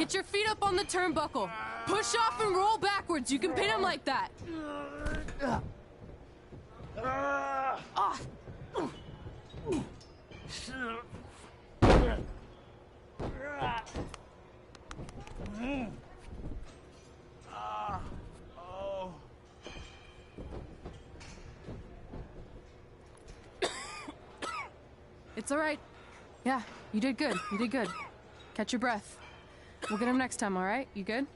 Get your feet up on the turnbuckle. Push off and roll backwards. You can pin him like that. Off. It's all right. Yeah, you did good. You did good. Catch your breath. We'll get him next time, all right? You good?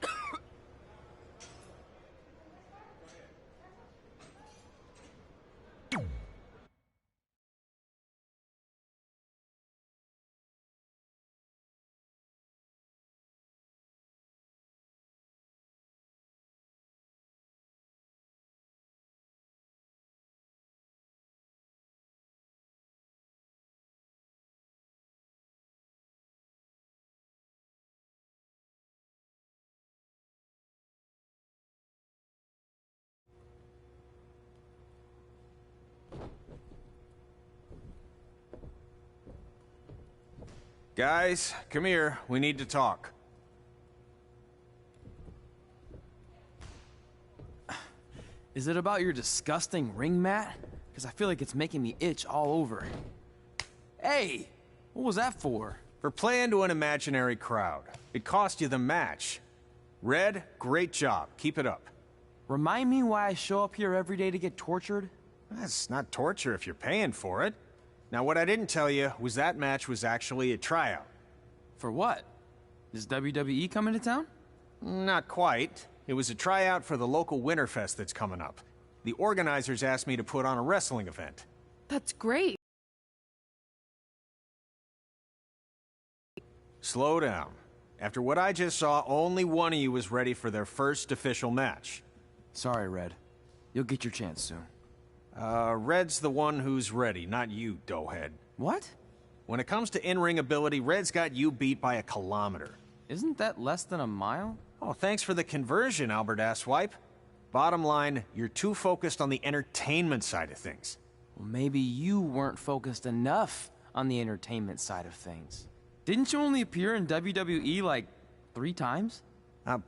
Guys, come here. We need to talk. Is it about your disgusting ring mat? Because I feel like it's making me itch all over. Hey! What was that for? For playing to an imaginary crowd. It cost you the match. Red, great job. Keep it up. Remind me why I show up here every day to get tortured? That's not torture if you're paying for it. Now, what I didn't tell you was that match was actually a tryout. For what? Is WWE coming to town? Not quite. It was a tryout for the local Winterfest that's coming up. The organizers asked me to put on a wrestling event. That's great. Slow down. After what I just saw, only one of you was ready for their first official match. Sorry, Red. You'll get your chance soon. Red's the one who's ready, not you, doughhead. What? When it comes to in-ring ability, Red's got you beat by a kilometer. Isn't that less than a mile? Oh, thanks for the conversion, Albert Asswipe. Bottom line, you're too focused on the entertainment side of things. Well, maybe you weren't focused enough on the entertainment side of things. Didn't you only appear in WWE like 3 times?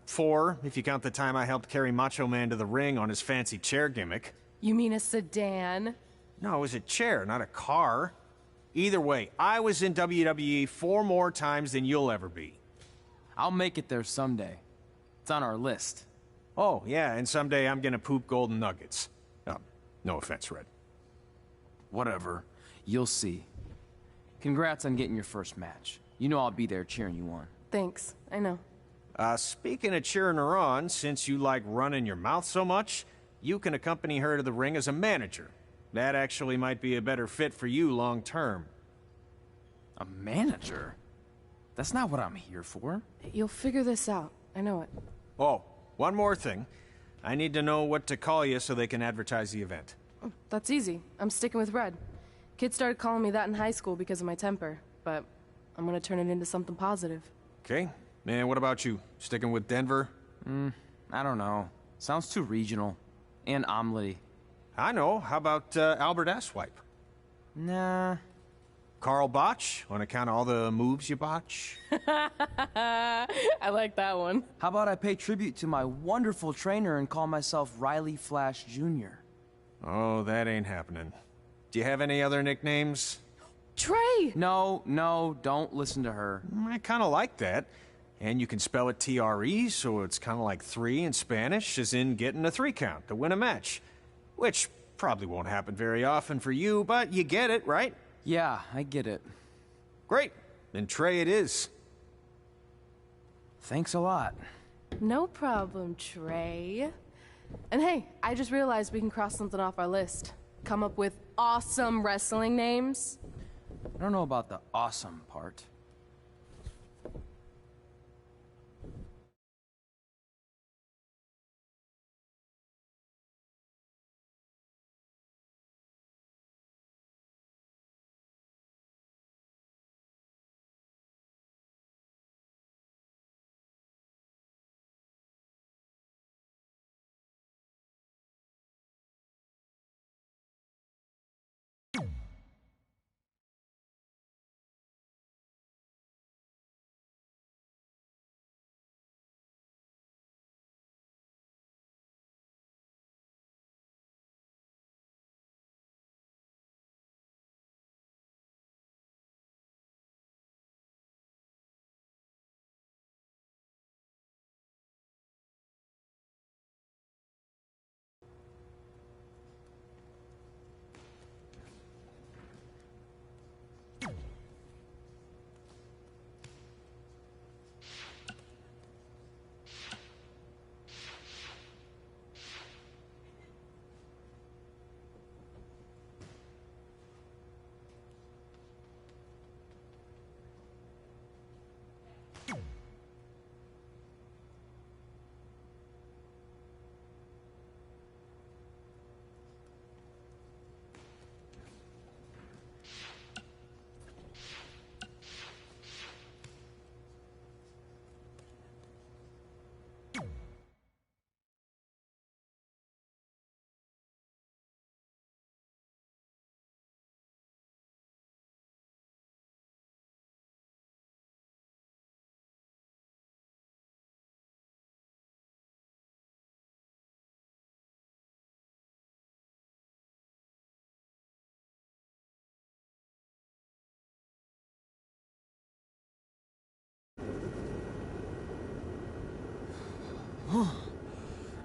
4, if you count the time I helped carry Macho Man to the ring on his fancy chair gimmick. You mean a sedan? No, it was a chair, not a car. Either way, I was in WWE 4 more times than you'll ever be. I'll make it there someday. It's on our list. Oh, yeah, and someday I'm gonna poop golden nuggets. No offense, Red. Whatever. You'll see. Congrats on getting your first match. You know I'll be there cheering you on. Thanks. I know. Speaking of cheering her on, since you like running your mouth so much, you can accompany her to the ring as a manager. That actually might be a better fit for you long term. A manager? That's not what I'm here for. You'll figure this out. I know it. Oh, one more thing. I need to know what to call you so they can advertise the event. Oh, that's easy. I'm sticking with Red. Kids started calling me that in high school because of my temper, but I'm gonna turn it into something positive. Okay. And what about you? Sticking with Denver? I don't know. Sounds too regional. And omelet-y. I know. How about Albert Asswipe? Nah. Carl Botch, on account of all the moves you botch? I like that one. How about I pay tribute to my wonderful trainer and call myself Riley Flash Jr.? Oh, that ain't happening. Do you have any other nicknames? Trey! No, don't listen to her. I kind of like that. And you can spell it T-R-E, so it's kind of like 3 in Spanish, as in getting a 3 count to win a match. Which probably won't happen very often for you, but you get it, right? Yeah, I get it. Great. Then Trey it is. Thanks a lot. No problem, Trey. And hey, I just realized we can cross something off our list. Come up with awesome wrestling names. I don't know about the awesome part.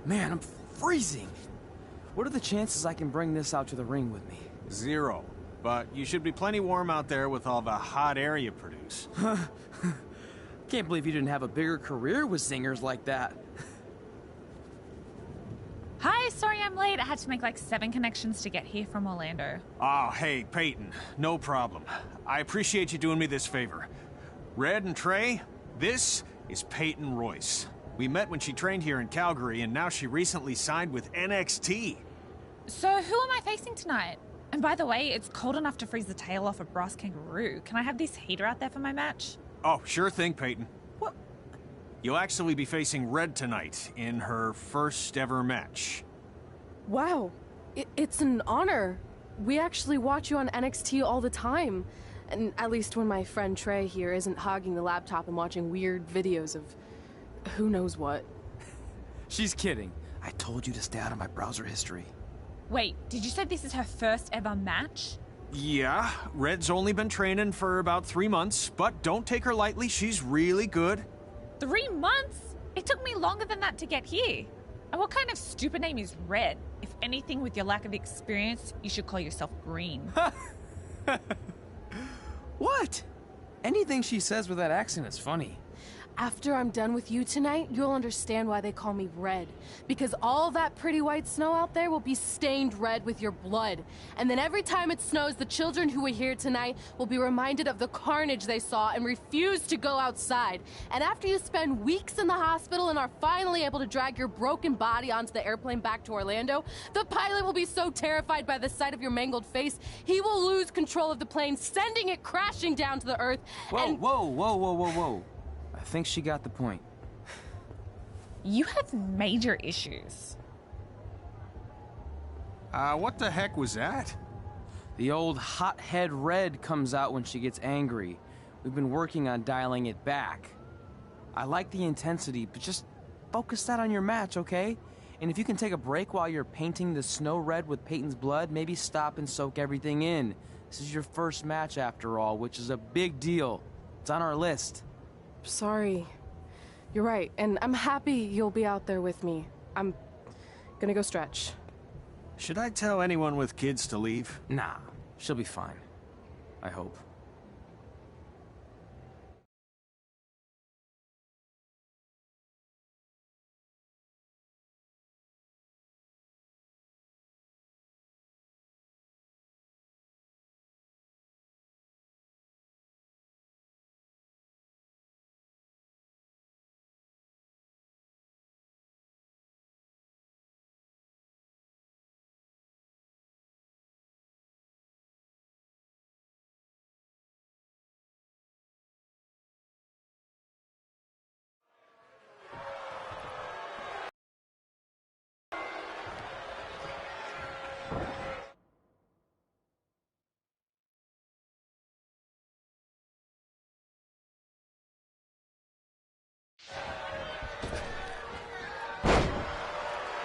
Man, I'm freezing. What are the chances I can bring this out to the ring with me? 0. But you should be plenty warm out there with all the hot air you produce. Can't believe you didn't have a bigger career with zingers like that. Hi, sorry I'm late. I had to make like 7 connections to get here from Orlando. Oh, hey, Peyton. No problem. I appreciate you doing me this favor. Red and Trey, this is Peyton Royce. We met when she trained here in Calgary, and now she recently signed with NXT. So who am I facing tonight? And by the way, it's cold enough to freeze the tail off a brass kangaroo. Can I have this heater out there for my match? Oh, sure thing, Peyton. What? You'll actually be facing Red tonight in her first ever match. Wow, it's an honor. We actually watch you on NXT all the time. And at least when my friend Trey here isn't hogging the laptop and watching weird videos of who knows what. She's kidding. I told you to stay out of my browser history. Wait, did you say this is her first ever match? Yeah, Red's only been training for about 3 months, but don't take her lightly, she's really good. 3 months? It took me longer than that to get here. And what kind of stupid name is Red? If anything, with your lack of experience, you should call yourself Green. What? Anything she says with that accent is funny. After I'm done with you tonight, you'll understand why they call me Red. Because all that pretty white snow out there will be stained red with your blood. And then every time it snows, the children who were here tonight will be reminded of the carnage they saw and refuse to go outside. And after you spend weeks in the hospital and are finally able to drag your broken body onto the airplane back to Orlando, the pilot will be so terrified by the sight of your mangled face, he will lose control of the plane, sending it crashing down to the earth. Whoa. I think she got the point. You have major issues. What the heck was that? The old hothead Red comes out when she gets angry. We've been working on dialing it back. I like the intensity, but just focus that on your match, okay? And if you can take a break while you're painting the snow red with Peyton's blood, maybe stop and soak everything in. This is your first match after all, which is a big deal. It's on our list. Sorry. You're right, and I'm happy you'll be out there with me. I'm gonna go stretch. Should I tell anyone with kids to leave? Nah, she'll be fine. I hope.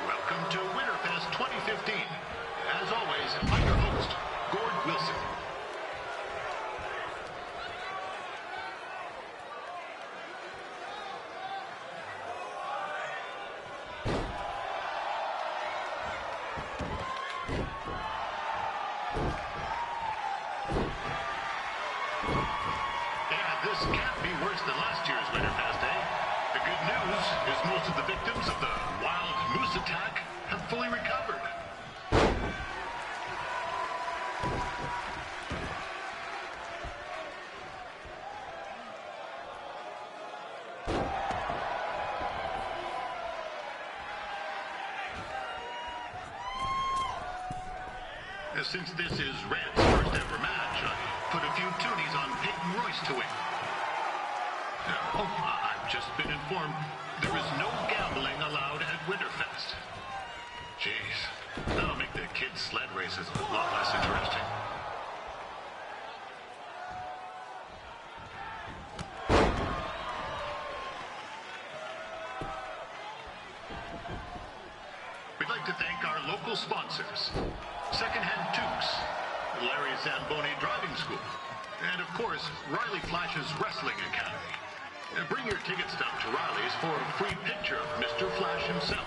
Welcome to Winterfest 2015. As always, I'm your host, Gord Wilson. Yeah, this can't be worse than last year's Winterfest, eh? The good news is most of the victims of the wild moose attack have fully recovered. Since this is Red's first ever match, I put a few toonies on Peyton Royce to win. I've just been informed there is no gambling allowed at Winterfest. Jeez, that'll make the kids' sled races a lot less interesting. We'd like to thank our local sponsors, Secondhand Tukes, Larry Zamboni Driving School, and of course, Riley Flash's Wrestling Academy. Bring your ticket stub to Riley's for a free picture of Mr. Flash himself.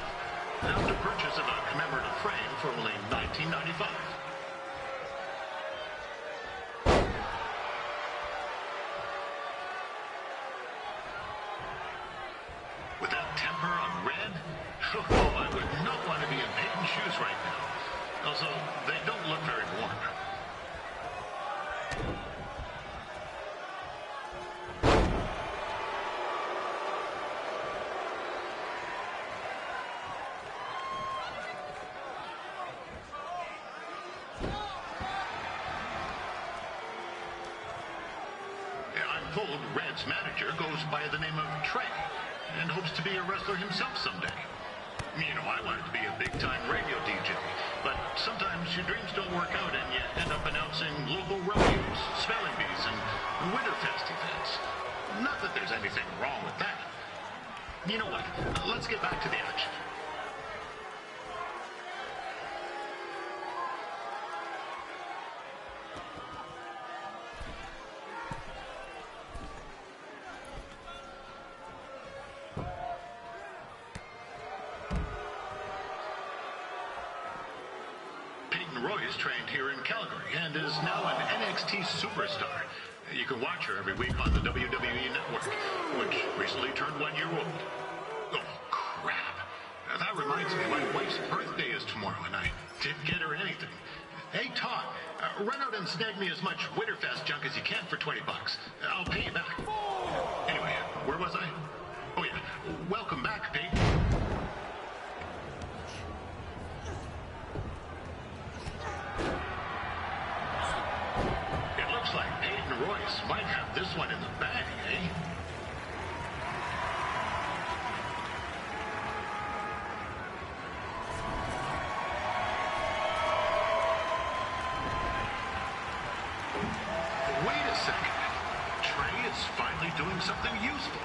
after purchase of a commemorative frame for only $19.95. With that temper on red, oh, I would not want to be in Peyton's shoes right now. Also, they don't look very warm. I'm told Red's manager goes by the name of Trey and hopes to be a wrestler himself someday. You know, I wanted to be a big-time radio DJ, but sometimes your dreams don't work out and you end up announcing local rodeos, spelling bees, and Winterfest events. Not that there's anything wrong with that. You know what? Let's get back to the action. Roy's trained here in Calgary and is now an NXT superstar. You can watch her every week on the WWE Network, which recently turned 1 year old. Oh, crap. That reminds me, my wife's birthday is tomorrow, and I didn't get her anything. Hey, Todd, run out and snag me as much Winterfest junk as you can for $20. I'll pay you back. Anyway, where was I? Oh, yeah. Welcome back, Pete. Like Peyton Royce might have this one in the bag, eh? Wait a second. Trey is finally doing something useful.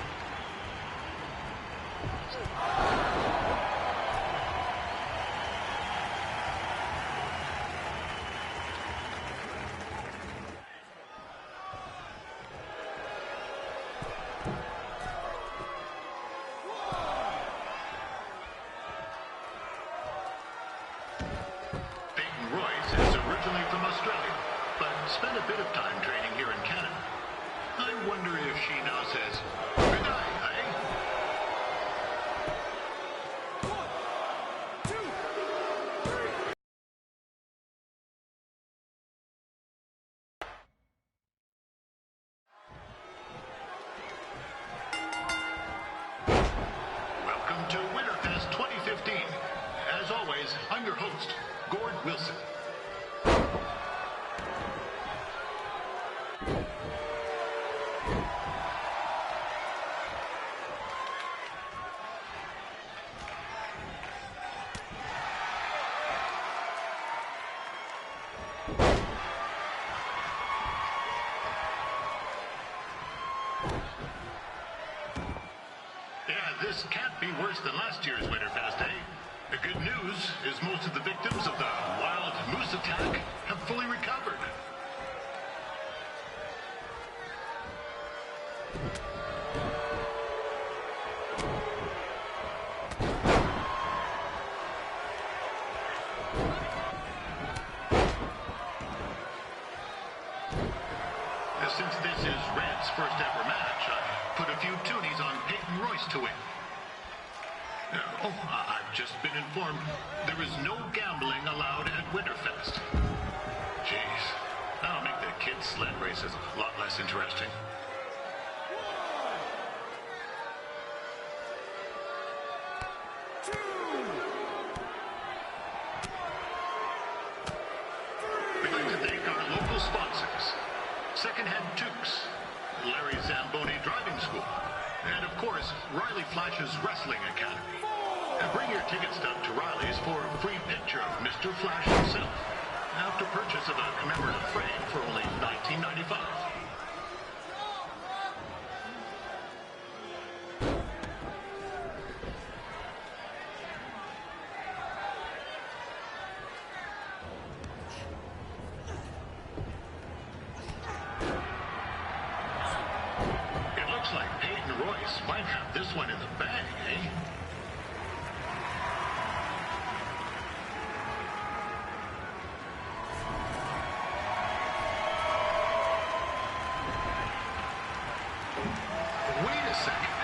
Spent a bit of time training here in Canada. I wonder if she now says, good night, eh? 1, 2, 3. Welcome to Winterfest 2015. As always, I'm your host, Gord Wilson. This can't be worse than last year's Winterfest, eh? The good news is most of the victims of the wild moose attack have fully recovered. Since this is Red's first ever match, I put a few toonies on Peyton Royce to win. I've just been informed there is no gambling allowed at Winterfest. Jeez, that'll make the kids' sled races a lot less interesting. We'd like to thank our local sponsors. Secondhand Toques, Larry Zamboni Driving School, and of course, Riley Flash's Wrestling Academy. And bring your ticket stub to Riley's for a free picture of Mr. Flash himself, after purchase of a commemorative frame for only $19.95. Like Peyton Royce might have this one in the bag, eh? second.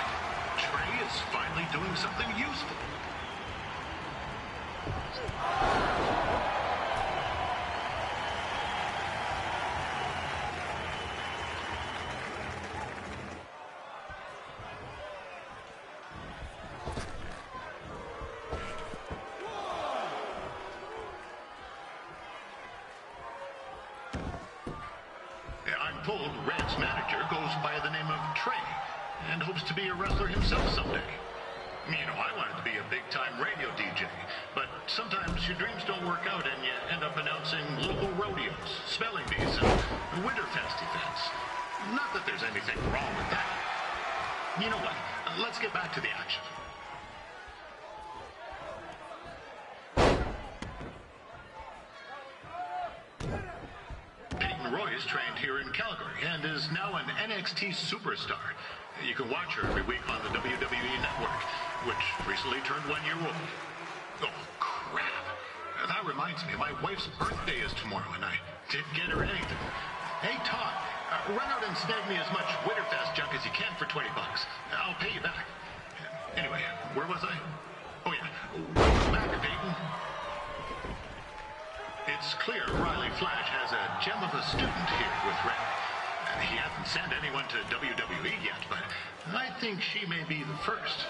Trey is finally doing something useful. I'm told Red's manager goes by the name of Trey and hopes to be a wrestler himself someday. You know, I wanted to be a big-time radio DJ, but sometimes your dreams don't work out and you end up announcing local rodeos, spelling bees, and Winterfest events. Not that there's anything wrong with that. You know what? Let's get back to the action. Roy's trained here in Calgary and is now an NXT superstar. You can watch her every week on the WWE Network, which recently turned 1 year old. Oh, crap. That reminds me, my wife's birthday is tomorrow, and I didn't get her anything. Hey, Todd, run out and snag me as much Winterfest junk as you can for $20. I'll pay you back. Anyway, where was I? Oh, yeah. Welcome back, Peyton. It's clear Riley Flash has a gem of a student here with Red. He hasn't sent anyone to WWE yet, but I think she may be the first.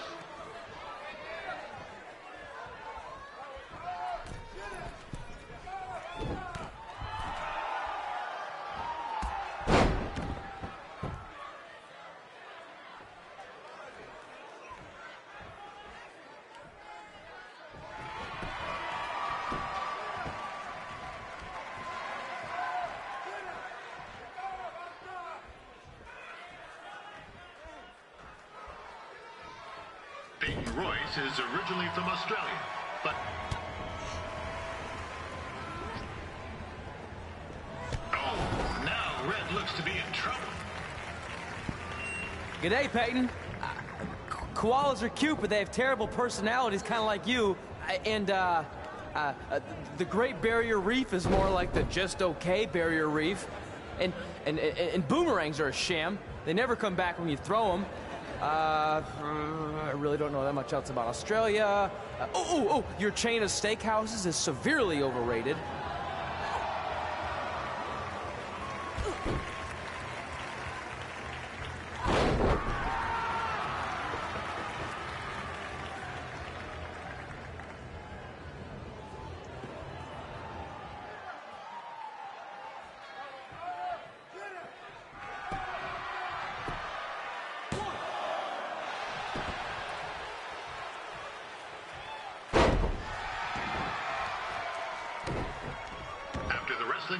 Peyton Royce is originally from Australia, but... Oh, now Red looks to be in trouble. G'day, Peyton. Koalas are cute, but they have terrible personalities, kind of like you. The Great Barrier Reef is more like the just okay Barrier Reef. And boomerangs are a sham. They never come back when you throw them. I really don't know that much else about Australia. Your chain of steakhouses is severely overrated.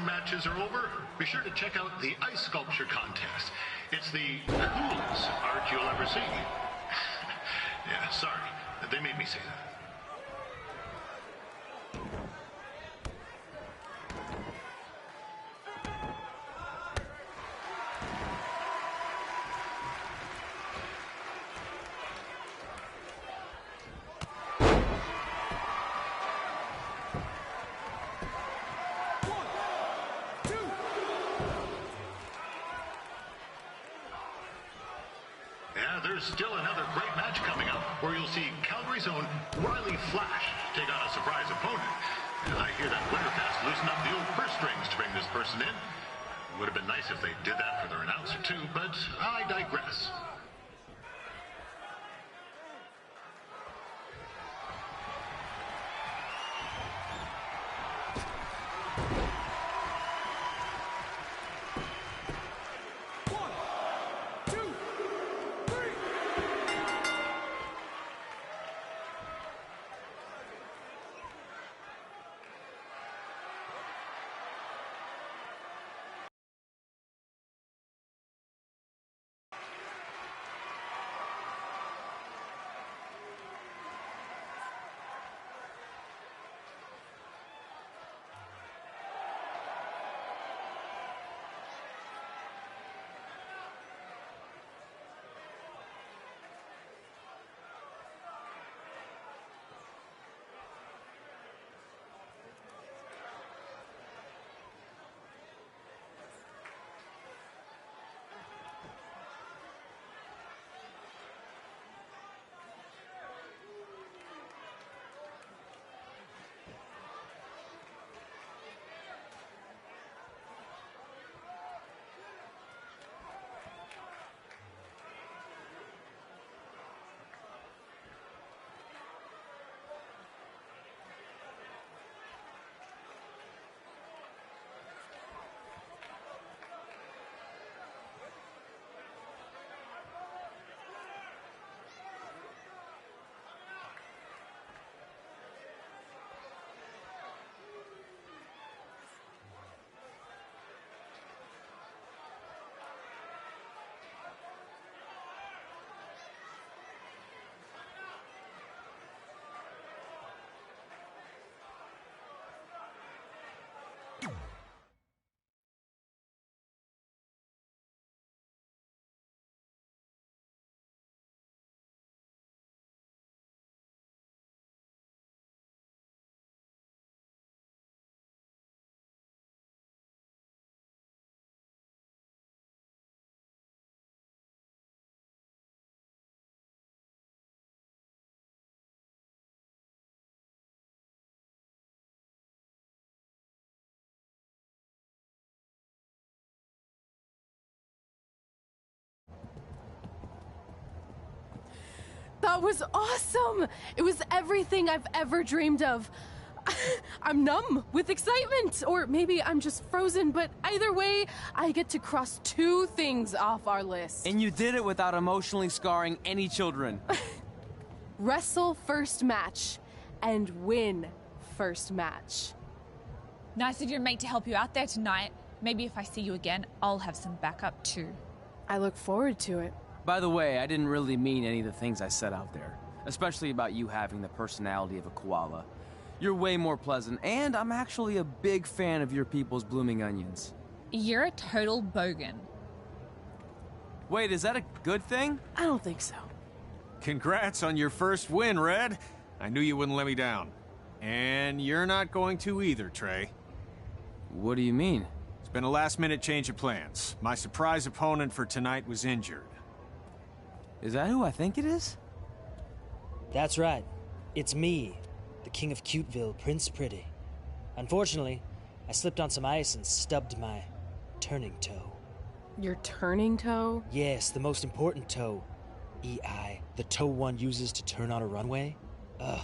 Matches are over, be sure to check out the ice sculpture contest. It's the coolest art you'll ever see. Yeah, sorry. They made me say that. There's still another great match coming up where you'll see Calgary's own Riley Flash take on a surprise opponent. And I hear that Winterfest loosened up the old purse strings to bring this person in. Would have been nice if they did that for their announcer too, but I digress. That was awesome! It was everything I've ever dreamed of. I'm numb with excitement, or maybe I'm just frozen, but either way, I get to cross 2 things off our list. And you did it without emotionally scarring any children. Wrestle first match, and win first match. Nice of your mate to help you out there tonight. Maybe if I see you again, I'll have some backup too. I look forward to it. By the way, I didn't really mean any of the things I said out there. Especially about you having the personality of a koala. You're way more pleasant, and I'm actually a big fan of your people's blooming onions. You're a total bogan. Wait, is that a good thing? I don't think so. Congrats on your first win, Red. I knew you wouldn't let me down. And you're not going to either, Trey. What do you mean? It's been a last-minute change of plans. My surprise opponent for tonight was injured. Is that who I think it is? That's right. It's me, the King of Cuteville, Prince Pretty. Unfortunately, I slipped on some ice and stubbed my turning toe. Your turning toe? Yes, the most important toe. EI, the toe one uses to turn on a runway. Ugh,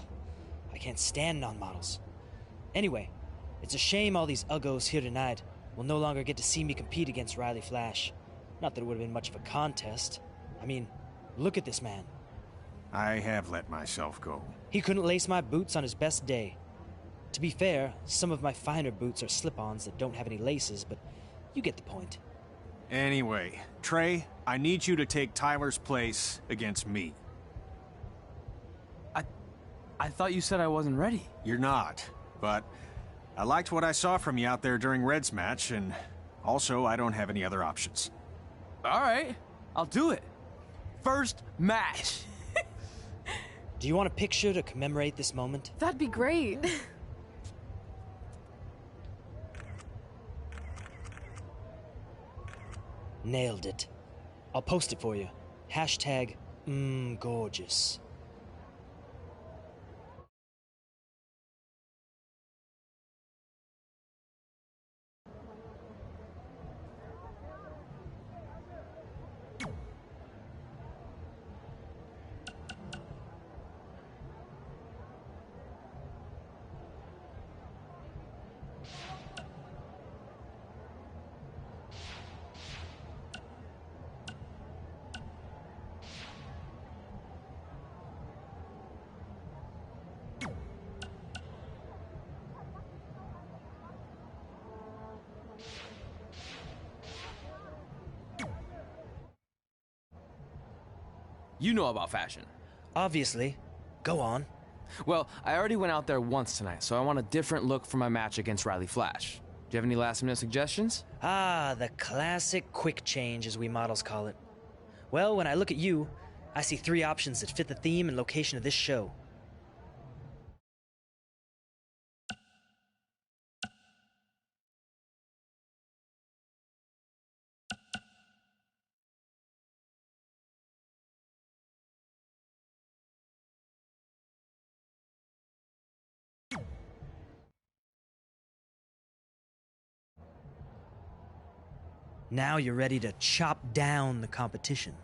I can't stand non-models. Anyway, it's a shame all these uggos here tonight will no longer get to see me compete against Riley Flash. Not that it would have been much of a contest. I mean, look at this man. I have let myself go. He couldn't lace my boots on his best day. To be fair, some of my finer boots are slip-ons that don't have any laces, but you get the point. Anyway, Trey, I need you to take Tyler's place against me. I thought you said I wasn't ready. You're not, but I liked what I saw from you out there during Red's match, and also I don't have any other options. All right, I'll do it. First match. Do you want a picture to commemorate this moment? That'd be great. Nailed it. I'll post it for you. Hashtag, gorgeous. You know about fashion. Obviously. Go on. Well, I already went out there once tonight, so I want a different look for my match against Riley Flash. Do you have any last-minute suggestions? Ah, the classic quick change, as we models call it. Well, when I look at you, I see 3 options that fit the theme and location of this show. Now you're ready to chop down the competition.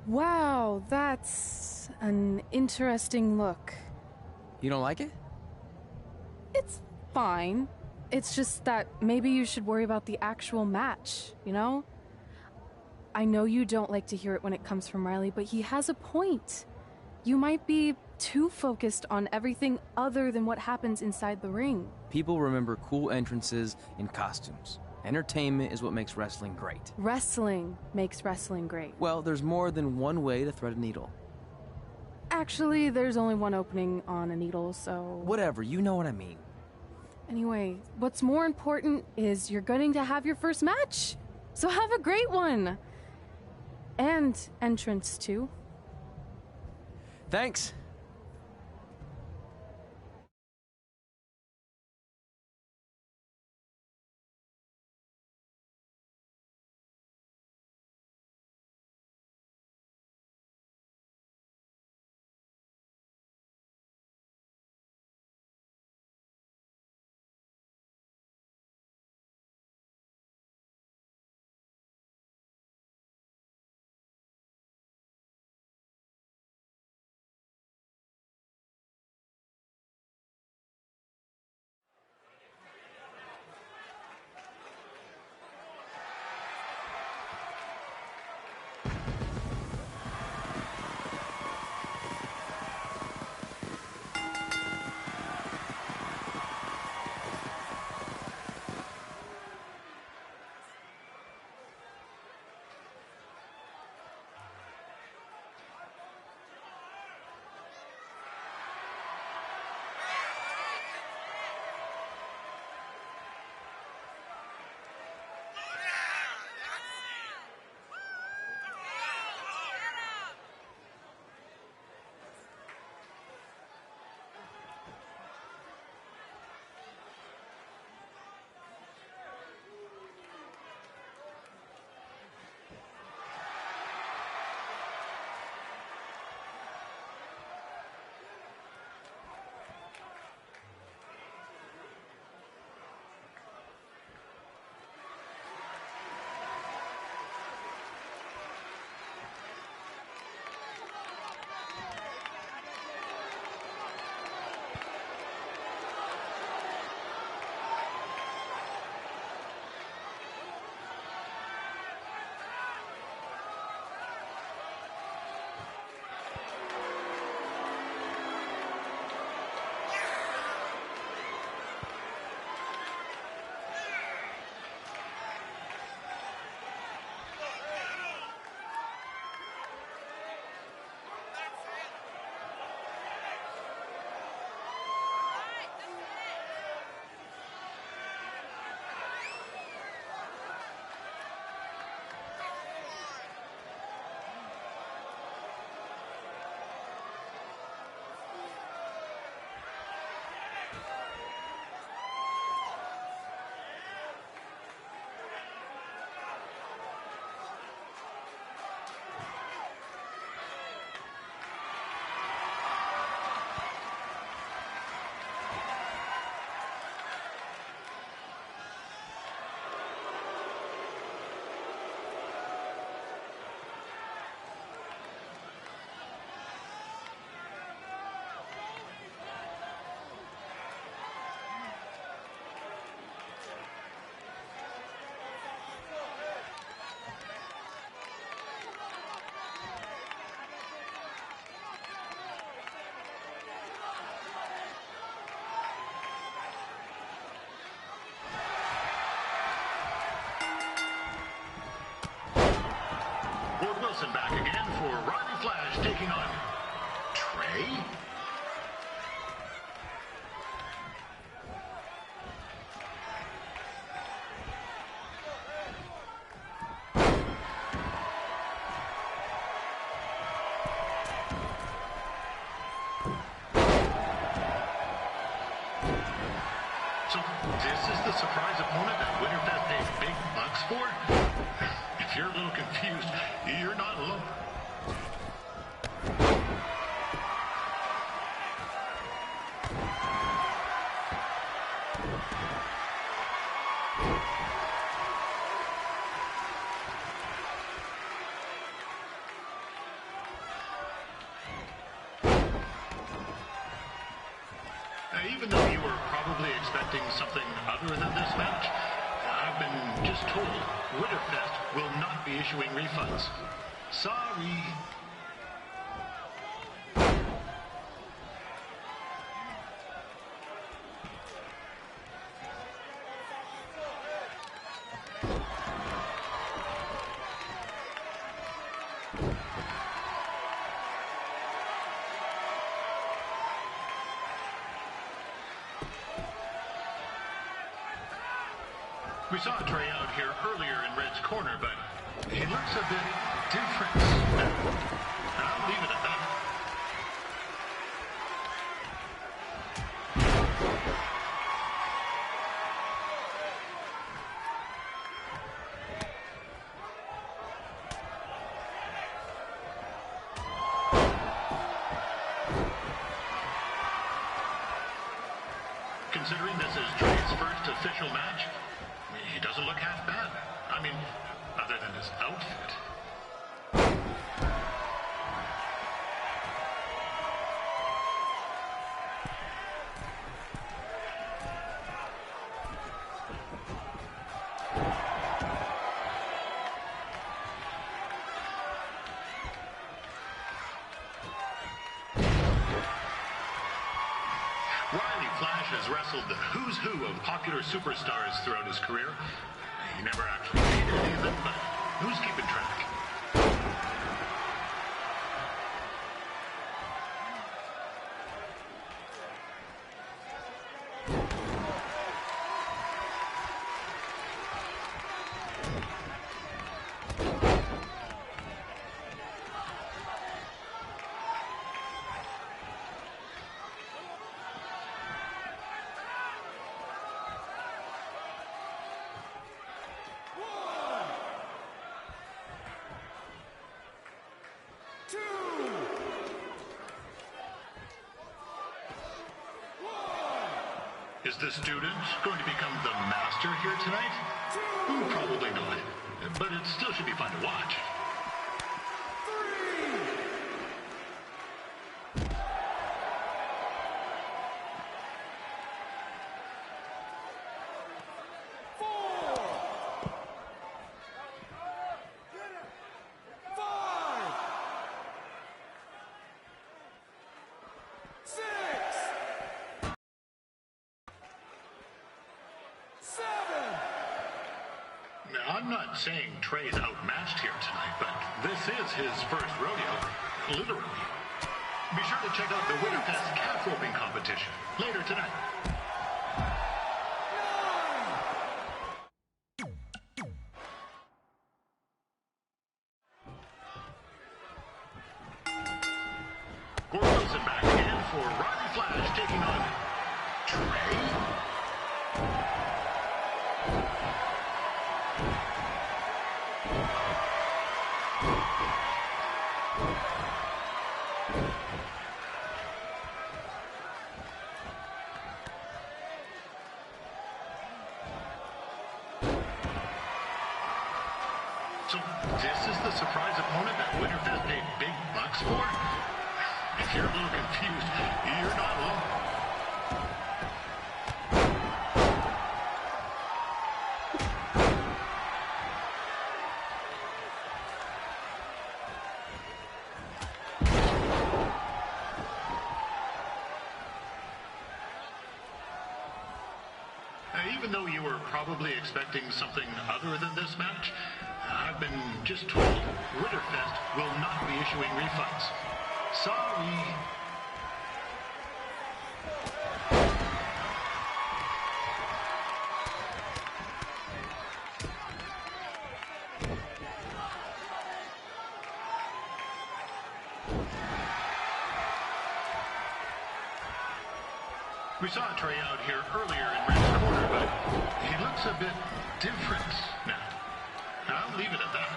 Wow, that's an interesting look. You don't like it? It's fine. It's just that maybe you should worry about the actual match, you know? I know you don't like to hear it when it comes from Riley, but he has a point. You might be too focused on everything other than what happens inside the ring. People remember cool entrances and costumes. Entertainment is what makes wrestling great. Wrestling makes wrestling great. Well, there's more than one way to thread a needle. Actually, there's only one opening on a needle, so... Whatever, you know what I mean. Anyway, what's more important is you're going to have your first match. So have a great one. And entrance, too. Thanks. Wilson back again for Roddy Flash taking on Trey. So this is the surprise opponent that Winterfest paid big bucks for? If you're a little confused, you're not alone. Even though you were probably expecting something other than this match, I've been just told Winterfest will not be issuing refunds. Sorry. We saw a tryout here earlier in Red's corner, but he looks a bit different now. And I'll leave it at that. Considering this is Trey's first official match, he doesn't look half bad. I mean, other than his outfit. Riley Flash has wrestled the who's who of popular superstars throughout his career. He never actually beat any of them, but who's keeping track? Is the student going to become the master here tonight? Probably not, but it still should be fun to watch. Now, I'm not saying Trey's outmatched here tonight, but this is his first rodeo, literally. Be sure to check out the Winterfest calf roping competition later tonight. Gordon Wilson back in for Riley Flash taking on Trey. So this is the surprise opponent that Winterfest paid big bucks for? If you're a little confused, you're not alone. Even though you were probably expecting something other than this match, I've been just told Winterfest will not be issuing refunds. Sorry. We saw a tryout here earlier in Red's corner, but he looks a bit different now. I'll leave it at that.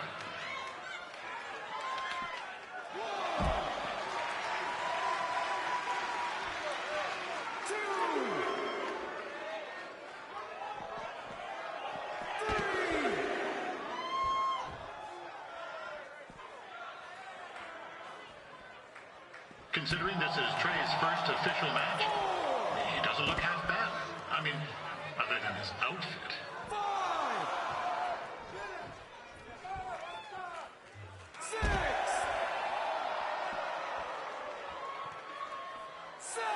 Considering this is Trey's first official match, he doesn't look half bad. I mean, other than his outfit. 6, 7.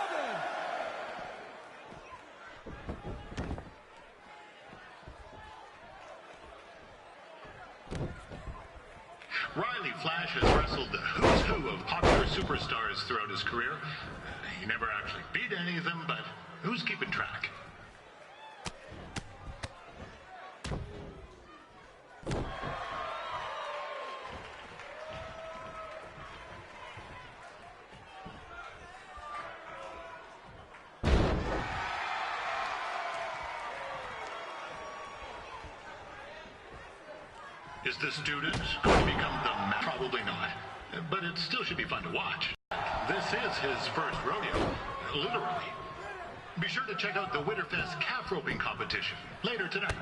Riley Flash has wrestled the who's who of popular superstars throughout his career. He never actually beat any of them, but who's keeping track? Is the student going to become the man? Probably not, but it still should be fun to watch. This is his first rodeo, literally. Be sure to check out the Winterfest calf roping competition later tonight.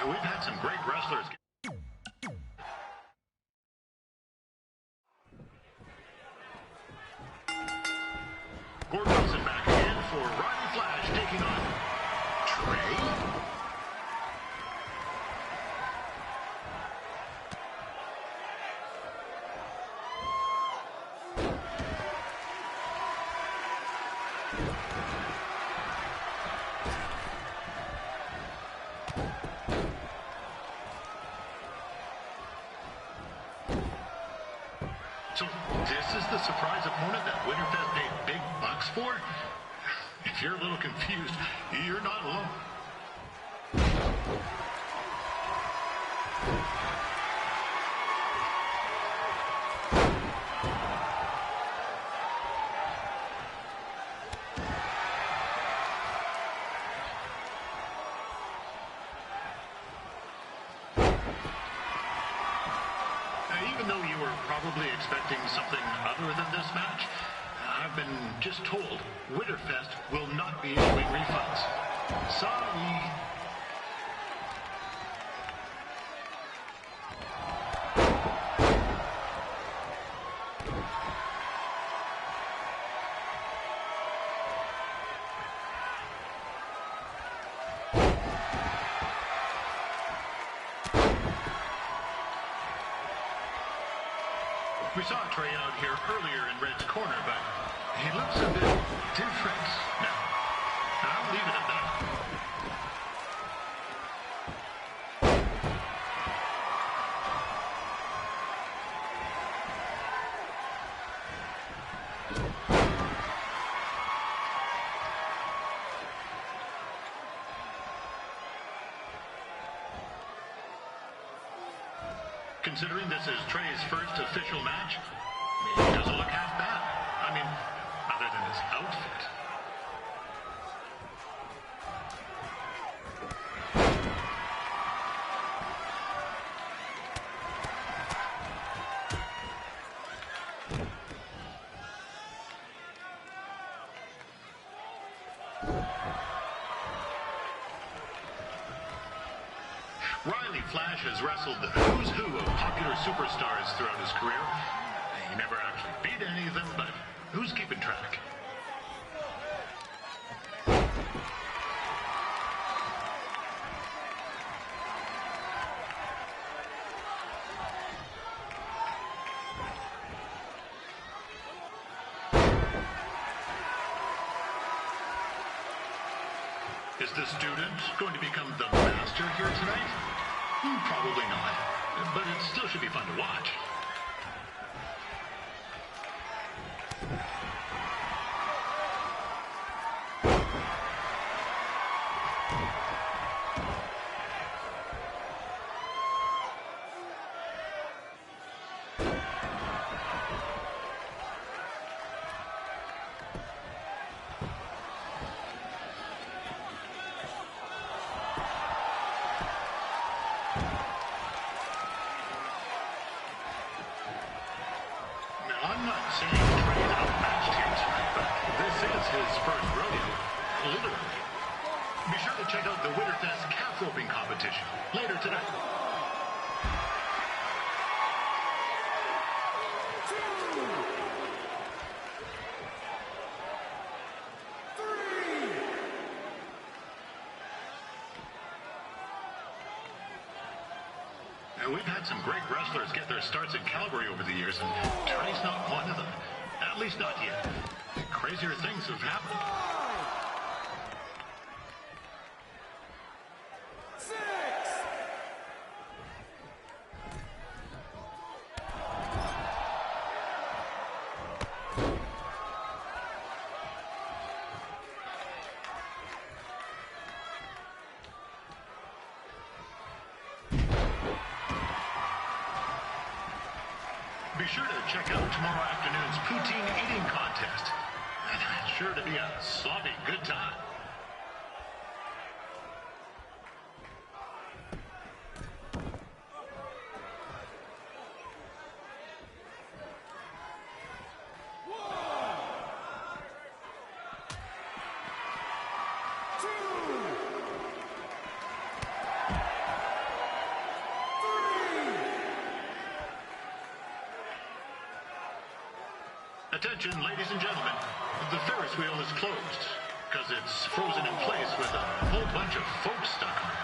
We've had some great wrestlers. Gordon Wilson back again for Riley Flash taking on Trey. So this is the surprise opponent that Winterfest paid big bucks for? If you're a little confused, you're not alone. Even though you were probably expecting something other than this match, I've been just told Winterfest will not be issuing refunds. Sorry. We saw Trey out here earlier in Red's corner, but he looks a bit different now. I'll leave it at that. Considering this is Trey's first official match, he doesn't look half bad. I mean, other than his outfit. Riley Flash has wrestled the who's who of popular superstars throughout his career. He never actually beat any of them, but who's keeping track? Is the student going to become the master here tonight? Probably not, but it still should be fun to watch. I'm not saying Trey's outmatched here tonight, but this is his first rodeo, literally. Be sure to check out the Winterfest calf roping competition later tonight. We've had some great wrestlers get their starts in Calgary over the years, and Trey's not one of them. At least not yet. Crazier things have happened. 6. Be sure to check out tomorrow afternoon's poutine eating contest. It's sure to be a sloppy good time. Attention, ladies and gentlemen. The Ferris wheel is closed because it's frozen in place with a whole bunch of folks stuck on it.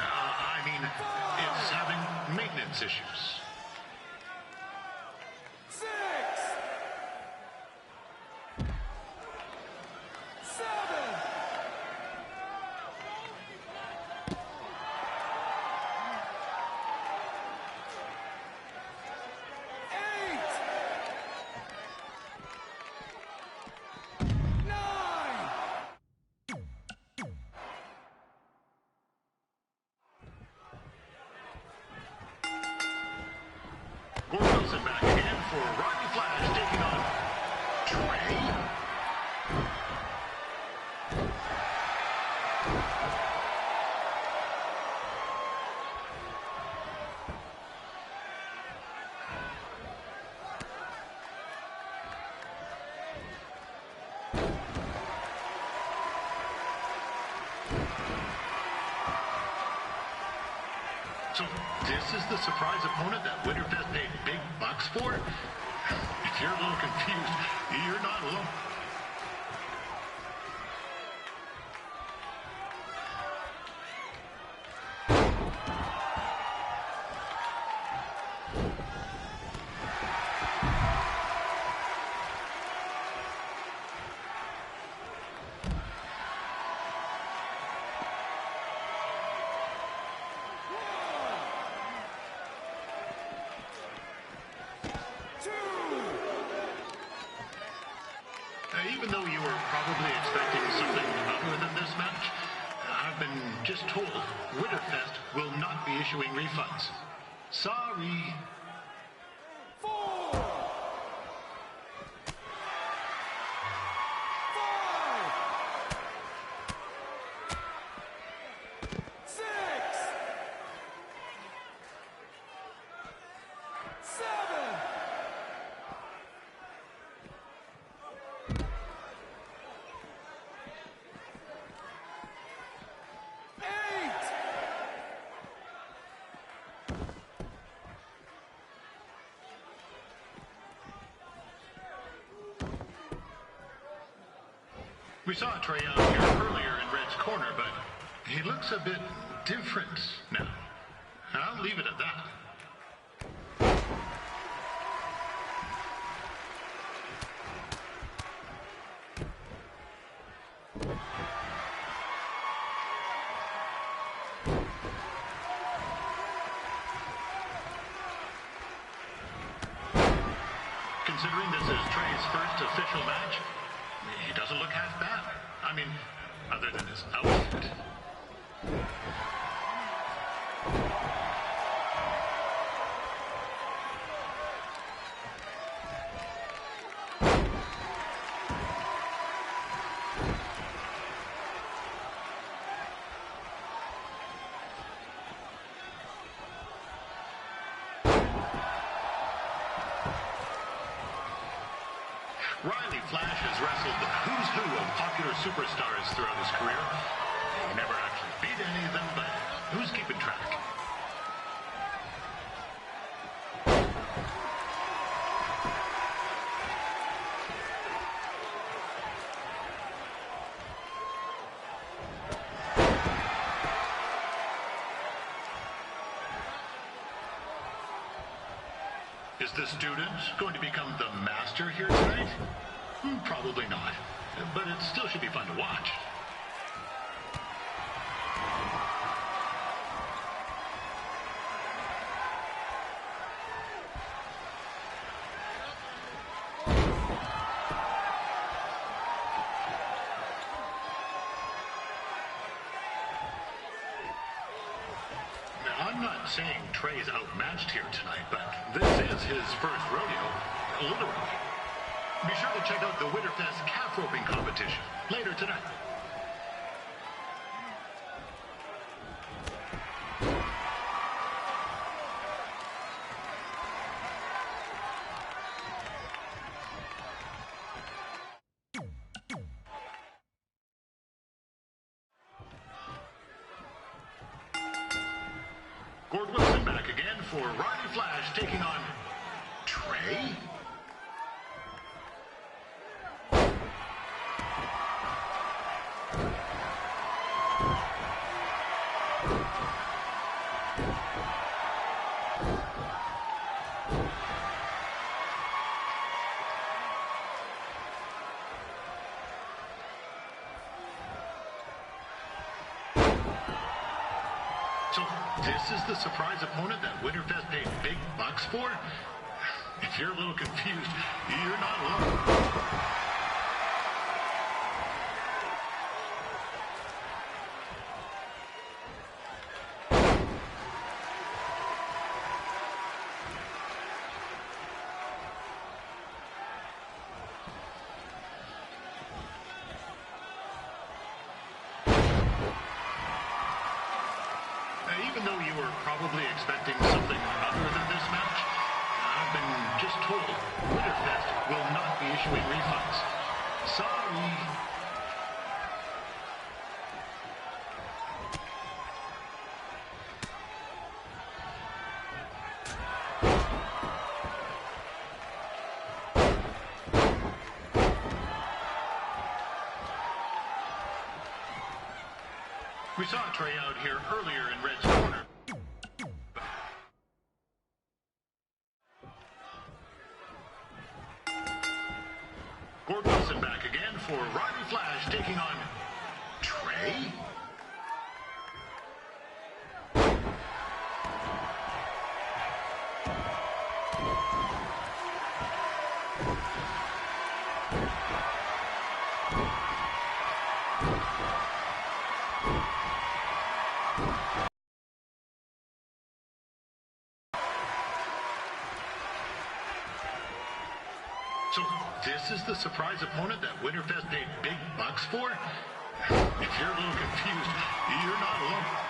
I mean, it's having maintenance issues. 6, 7, 8, 9. Gordon Wilson back again for Rodney Flash taking on Trey. So this is the surprise opponent that Winterfest paid big bucks for? If you're a little confused, you're not alone. Even though you were probably expecting something other than this match, I've been just told Winterfest will not be issuing refunds. Sorry. 4, 5, 6, 7, 8. We saw Trey out here earlier in Red's corner, but he looks a bit different now. I'll leave it at that. Considering this is Trey's first official match, he doesn't look half bad. I mean, other than his outfit. Riley Flash has wrestled the who's who of popular superstars throughout his career. He never actually beat any of them, but who's keeping track? Is the student going to become the master here tonight? Probably not, but it still should be fun to watch. saying Trey's outmatched here tonight, but this is his first rodeo, literally. Be sure to check out the Winterfest calf roping competition later tonight. Gord Wilson back again for Roddy Flash taking on Trey. So this is the surprise opponent that Winterfest paid big bucks for? If you're a little confused, you're not alone. Even though you were probably expecting something other than this match, I've been just told Winterfest will not be issuing refunds. Sorry. We saw Trey out here earlier in Red's corner. Gord Wilson back again for Roddy Flash taking on Trey. So this is the surprise opponent that Winterfest paid big bucks for? If you're a little confused, you're not alone.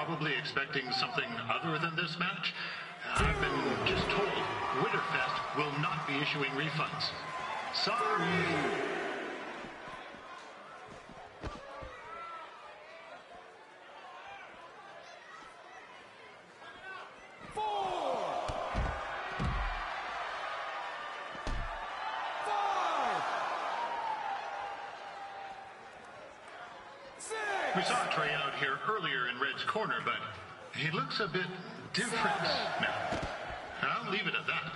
probably expecting something other than this match? I've been just told Winterfest will not be issuing refunds. Sorry. We saw Trey out here earlier in Red's corner, but he looks a bit different now. I'll leave it at that.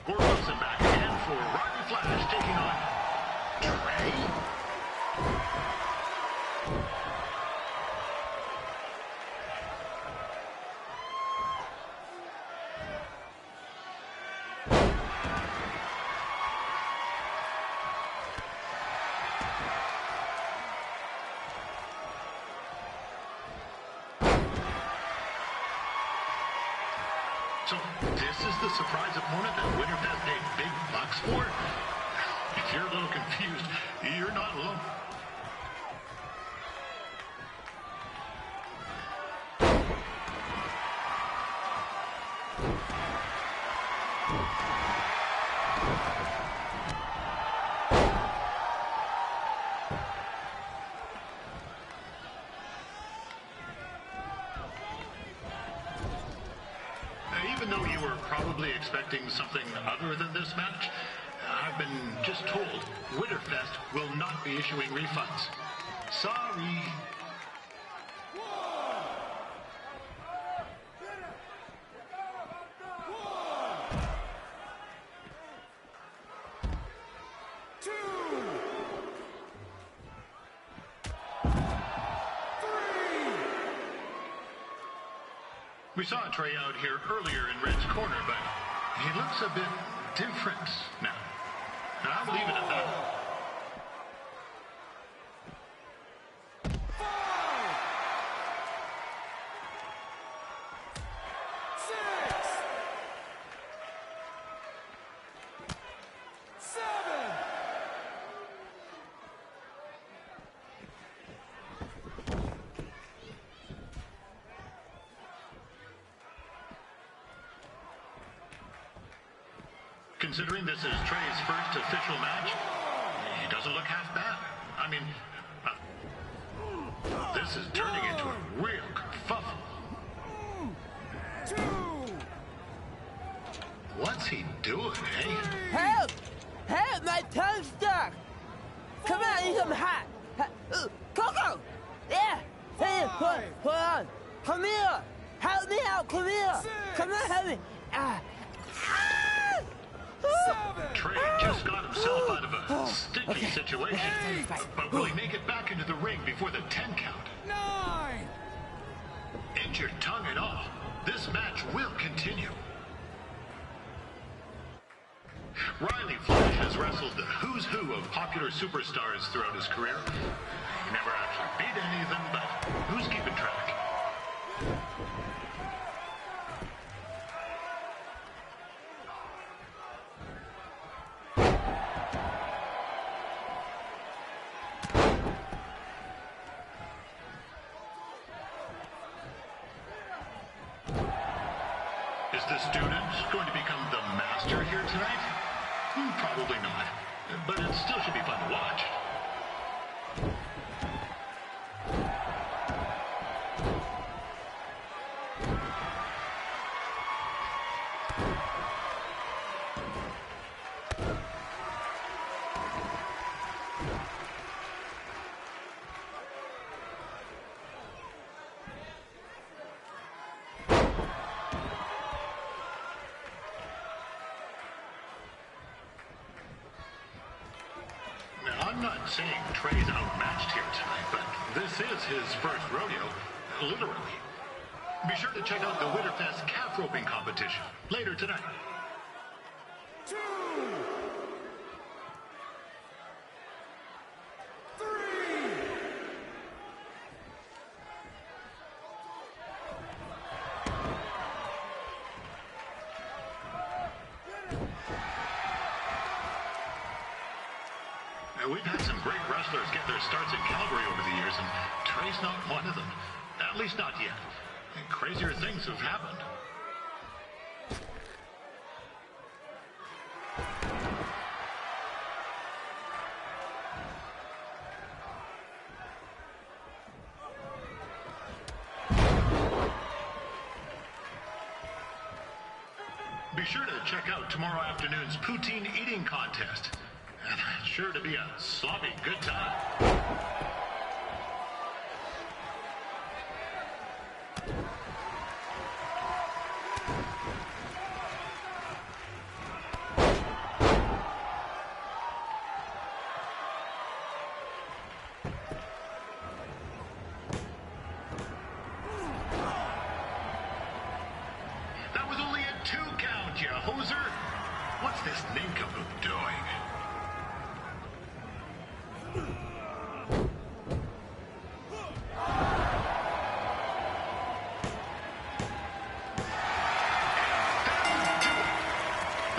Wilson back again for Riley Flash taking on Trey. So this is the surprise opponent that Winterfest paid big bucks for? If you're a little confused, you're not alone. Even though you were probably expecting something other than this match, I've been just told Winterfest will not be issuing refunds. Sorry. We saw Trey out here earlier in Red's corner, but he looks a bit different now. I'll leave it at that. Considering this is Trey's first official match, he doesn't look half bad. I mean, this is turning into a real kerfuffle. What's he doing, eh? Help! Help! My tongue's stuck! Come on, I need some hot! Coco! Yeah! Hey, hold on! Come here! Help me out! Come here! Come on, help me! Trey just got himself out of a sticky situation, but will he make it back into the ring before the 10 count? 9! Injured tongue and all, this match will continue. Riley Flash has wrestled the who's who of popular superstars throughout his career. He never actually beat any of them, but who's keeping track? Is the student going to become the master here tonight? Probably not, but it still should be fun to watch. I'm not saying Trey's outmatched here tonight, but this is his first rodeo, literally. Be sure to check out the Winterfest calf roping competition later tonight. We've had some great wrestlers get their starts in Calgary over the years, and Trey's not one of them. At least not yet. And crazier things have happened. Be sure to check out tomorrow afternoon's poutine eating contest. And it's sure to be a sloppy good time. That was only a 2 count, you hoser. What's this nincompoop doing? The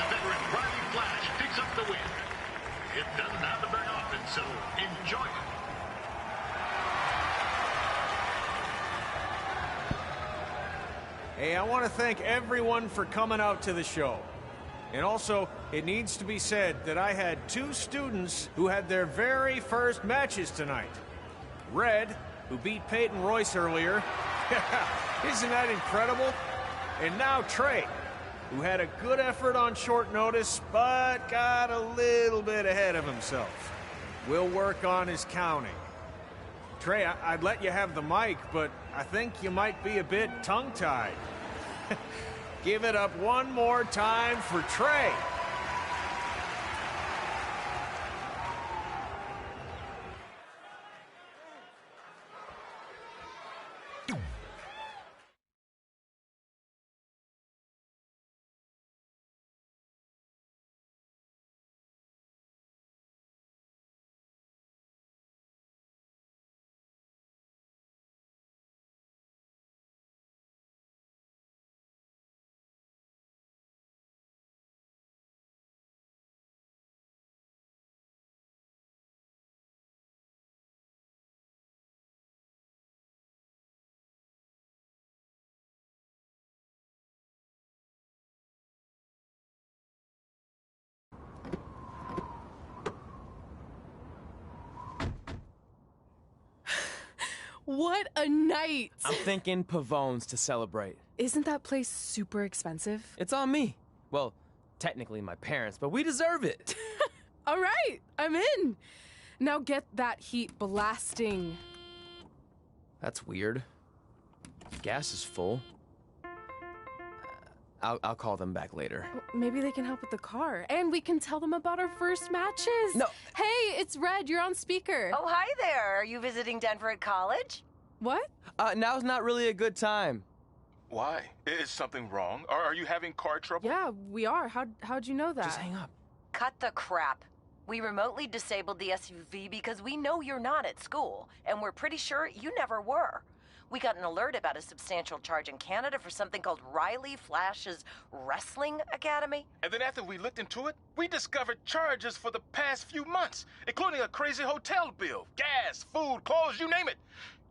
veteran Riley Flash picks up the win. It doesn't happen very often, so enjoy it. Hey, I want to thank everyone for coming out to the show. And also, it needs to be said that I had 2 students who had their very first matches tonight. Red, who beat Peyton Royce earlier. Isn't that incredible? And now Trey, who had a good effort on short notice, but got a little bit ahead of himself. We'll work on his counting. Trey, I'd let you have the mic, but I think you might be a bit tongue-tied. Give it up one more time for Trey. What a night! I'm thinking Pavone's to celebrate. Isn't that place super expensive? It's on me. Well, technically my parents, but we deserve it. All right, I'm in. Now get that heat blasting. That's weird. Gas is full. I'll call them back later. Maybe they can help with the car. And we can tell them about our first matches. No. Hey, it's Red. You're on speaker. Oh, hi there. Are you visiting Denver at college? What? Now's not really a good time. Why? Is something wrong? Are you having car trouble? Yeah, we are. How'd you know that? Just hang up. Cut the crap. We remotely disabled the SUV because we know you're not at school, and we're pretty sure you never were. We got an alert about a substantial charge in Canada for something called Riley Flash's Wrestling Academy. And then after we looked into it, we discovered charges for the past few months, including a crazy hotel bill, gas, food, clothes, you name it.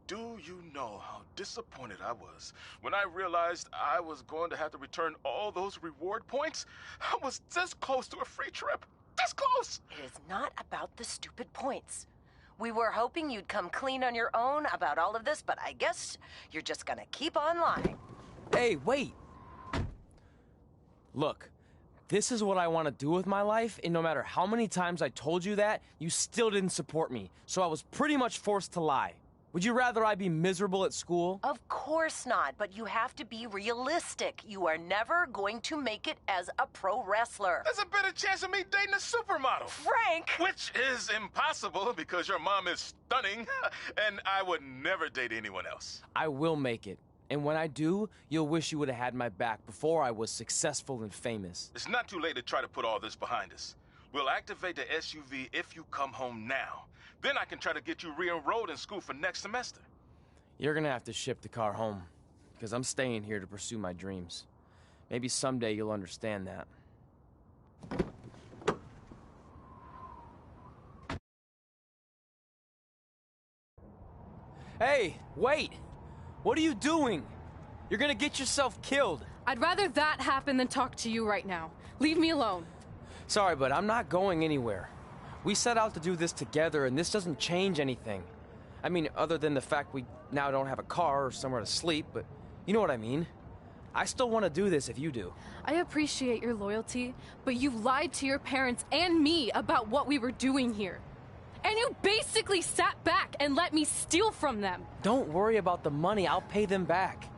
Do you know how disappointed I was when I realized I was going to have to return all those reward points? I was this close to a free trip. This close! It is not about the stupid points. We were hoping you'd come clean on your own about all of this, but I guess you're just gonna keep on lying. Hey, wait! Look, this is what I want to do with my life, and no matter how many times I told you that, you still didn't support me, so I was pretty much forced to lie. Would you rather I be miserable at school? Of course not, but you have to be realistic. You are never going to make it as a pro wrestler. There's a better chance of me dating a supermodel. Frank! Which is impossible because your mom is stunning, and I would never date anyone else. I will make it. And when I do, you'll wish you would have had my back before I was successful and famous. It's not too late to try to put all this behind us. We'll activate the SUV if you come home now. Then I can try to get you re-enrolled in school for next semester. You're gonna have to ship the car home, because I'm staying here to pursue my dreams. Maybe someday you'll understand that. Hey, wait! What are you doing? You're gonna get yourself killed. I'd rather that happen than talk to you right now. Leave me alone. Sorry, but I'm not going anywhere. We set out to do this together, and this doesn't change anything. I mean, other than the fact we now don't have a car or somewhere to sleep, but you know what I mean. I still want to do this if you do. I appreciate your loyalty, but you lied to your parents and me about what we were doing here. And you basically sat back and let me steal from them. Don't worry about the money, I'll pay them back.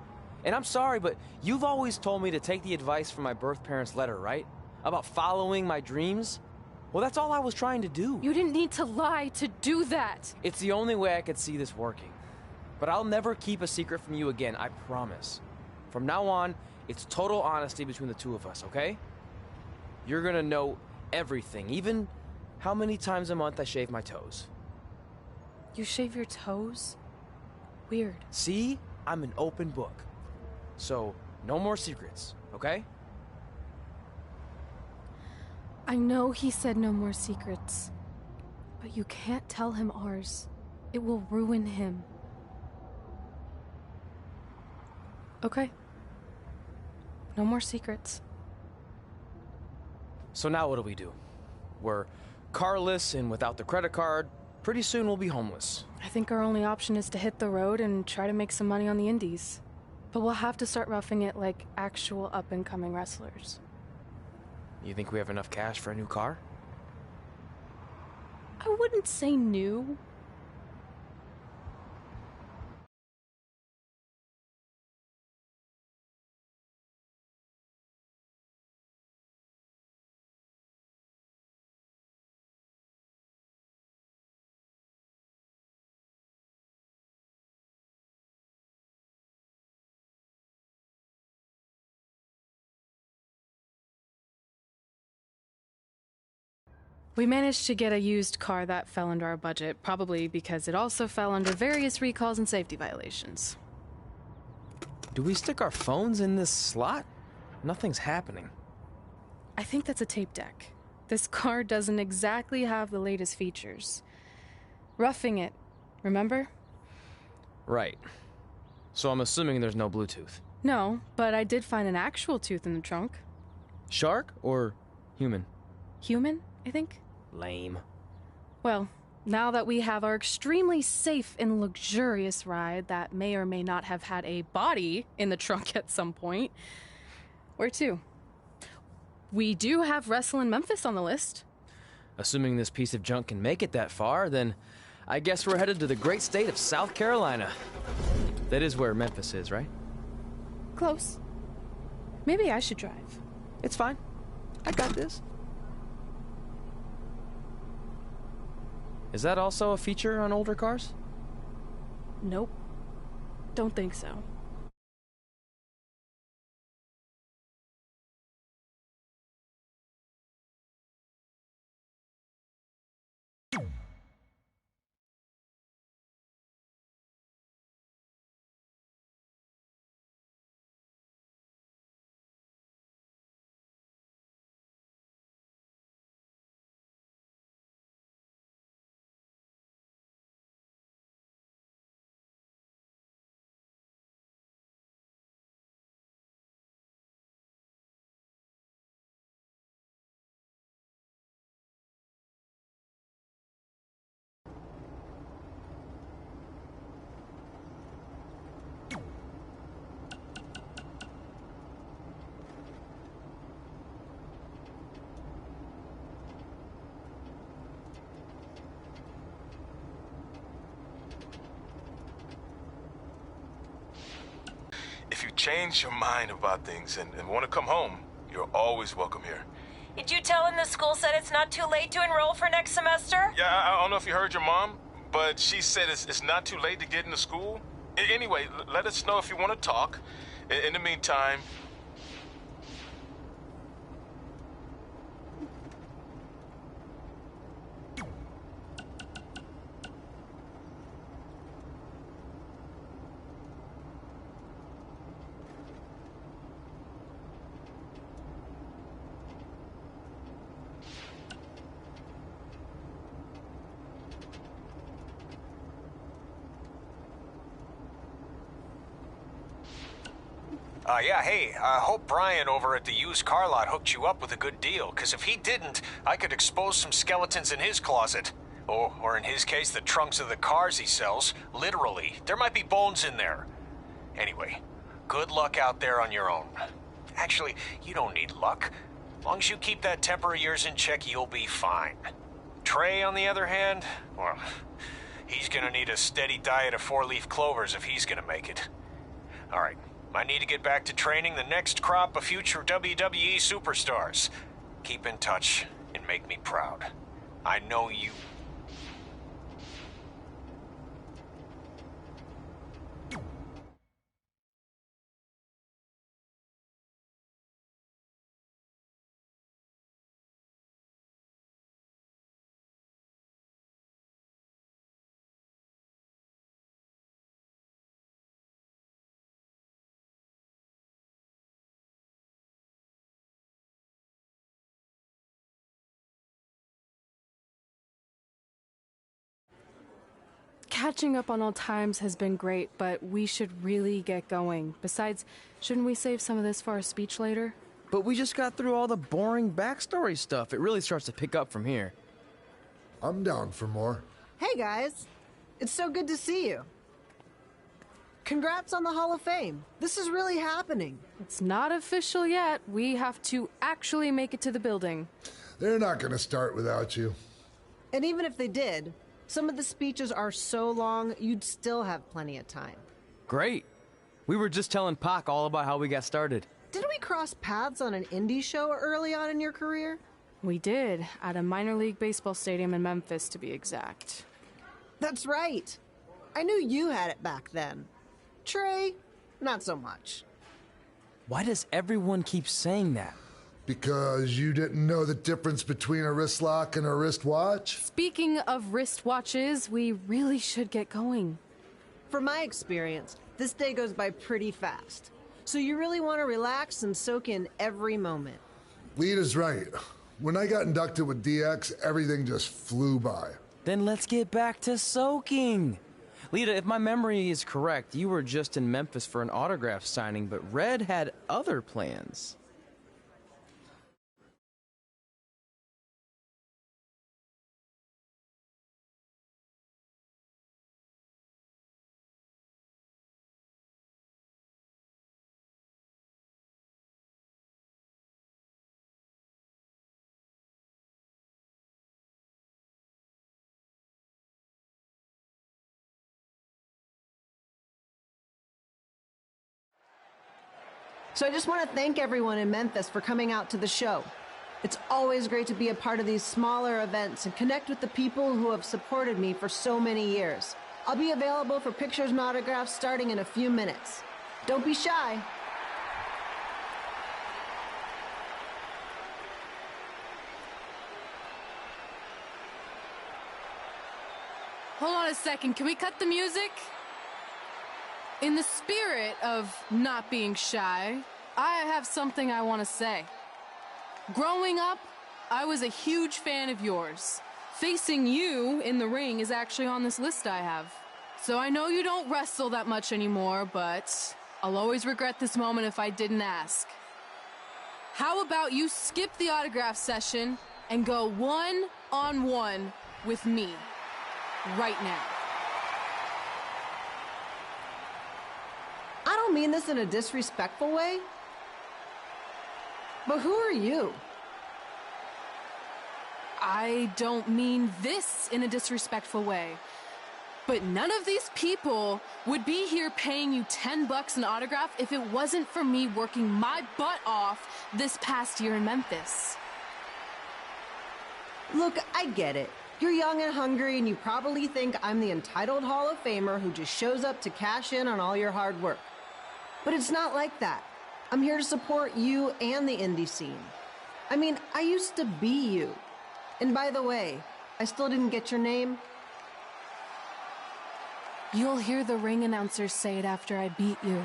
And I'm sorry, but you've always told me to take the advice from my birth parents' letter, right? About following my dreams? Well, that's all I was trying to do. You didn't need to lie to do that. It's the only way I could see this working. But I'll never keep a secret from you again, I promise. From now on, it's total honesty between the two of us, okay? You're gonna know everything, even how many times a month I shave my toes. You shave your toes? Weird. See? I'm an open book. So, no more secrets, okay? I know he said no more secrets, but you can't tell him ours. It will ruin him. Okay. No more secrets. So now what do? We're carless and without the credit card. Pretty soon we'll be homeless. I think our only option is to hit the road and try to make some money on the indies. But we'll have to start roughing it like actual up-and-coming wrestlers. You think we have enough cash for a new car? I wouldn't say new. We managed to get a used car that fell under our budget, probably because it also fell under various recalls and safety violations. Do we stick our phones in this slot? Nothing's happening. I think that's a tape deck. This car doesn't exactly have the latest features. Roughing it, remember? Right. So I'm assuming there's no Bluetooth. No, but I did find an actual tooth in the trunk. Shark or human? Human, I think. Lame. Well, now that we have our extremely safe and luxurious ride that may or may not have had a body in the trunk at some point, where to? We do have Wrestle in Memphis on the list. Assuming this piece of junk can make it that far, then I guess we're headed to the great state of South Carolina. That is where Memphis is, right? Close. Maybe I should drive. It's fine. I got this. Is that also a feature on older cars? Nope. Don't think so. If you change your mind about things and want to come home, you're always welcome here. Did you tell him the school said it's not too late to enroll for next semester? Yeah, I don't know if you heard your mom, but she said it's not too late to get into school. Anyway, let us know if you want to talk. In the meantime... Yeah, hey, I hope Brian over at the used car lot hooked you up with a good deal, because if he didn't, I could expose some skeletons in his closet. Oh, or in his case, the trunks of the cars he sells. Literally. There might be bones in there. Anyway, good luck out there on your own. Actually, you don't need luck. As long as you keep that temper of yours in check, you'll be fine. Trey, on the other hand, well, he's gonna need a steady diet of four-leaf clovers if he's gonna make it. All right, I need to get back to training the next crop of future WWE superstars. Keep in touch and make me proud. I know you... Catching up on old times has been great, but we should really get going. Besides, shouldn't we save some of this for our speech later? But we just got through all the boring backstory stuff. It really starts to pick up from here. I'm down for more. Hey guys, it's so good to see you. Congrats on the Hall of Fame. This is really happening. It's not official yet. We have to actually make it to the building. They're not going to start without you. And even if they did, some of the speeches are so long, you'd still have plenty of time. Great. We were just telling Pac all about how we got started. Didn't we cross paths on an indie show early on in your career? We did, at a minor league baseball stadium in Memphis, to be exact. That's right. I knew you had it back then. Trey, not so much. Why does everyone keep saying that? Because you didn't know the difference between a wrist lock and a wristwatch? Speaking of wristwatches, we really should get going. From my experience, this day goes by pretty fast. So you really want to relax and soak in every moment. Lita's right. When I got inducted with DX, everything just flew by. Then let's get back to soaking. Lita, if my memory is correct, you were just in Memphis for an autograph signing, but Red had other plans. So I just want to thank everyone in Memphis for coming out to the show. It's always great to be a part of these smaller events and connect with the people who have supported me for so many years. I'll be available for pictures and autographs starting in a few minutes. Don't be shy. Hold on a second, can we cut the music? In the spirit of not being shy, I have something I want to say. Growing up, I was a huge fan of yours. Facing you in the ring is actually on this list I have. So I know you don't wrestle that much anymore, but I'll always regret this moment if I didn't ask. How about you skip the autograph session and go one-on-one with me right now? I don't mean this in a disrespectful way, but who are you? I don't mean this in a disrespectful way, but none of these people would be here paying you $10 an autograph if it wasn't for me working my butt off this past year in Memphis. Look, I get it. You're young and hungry, and you probably think I'm the entitled Hall of Famer who just shows up to cash in on all your hard work. But it's not like that. I'm here to support you and the indie scene. I mean, I used to be you. And by the way, I still didn't get your name. You'll hear the ring announcers say it after I beat you.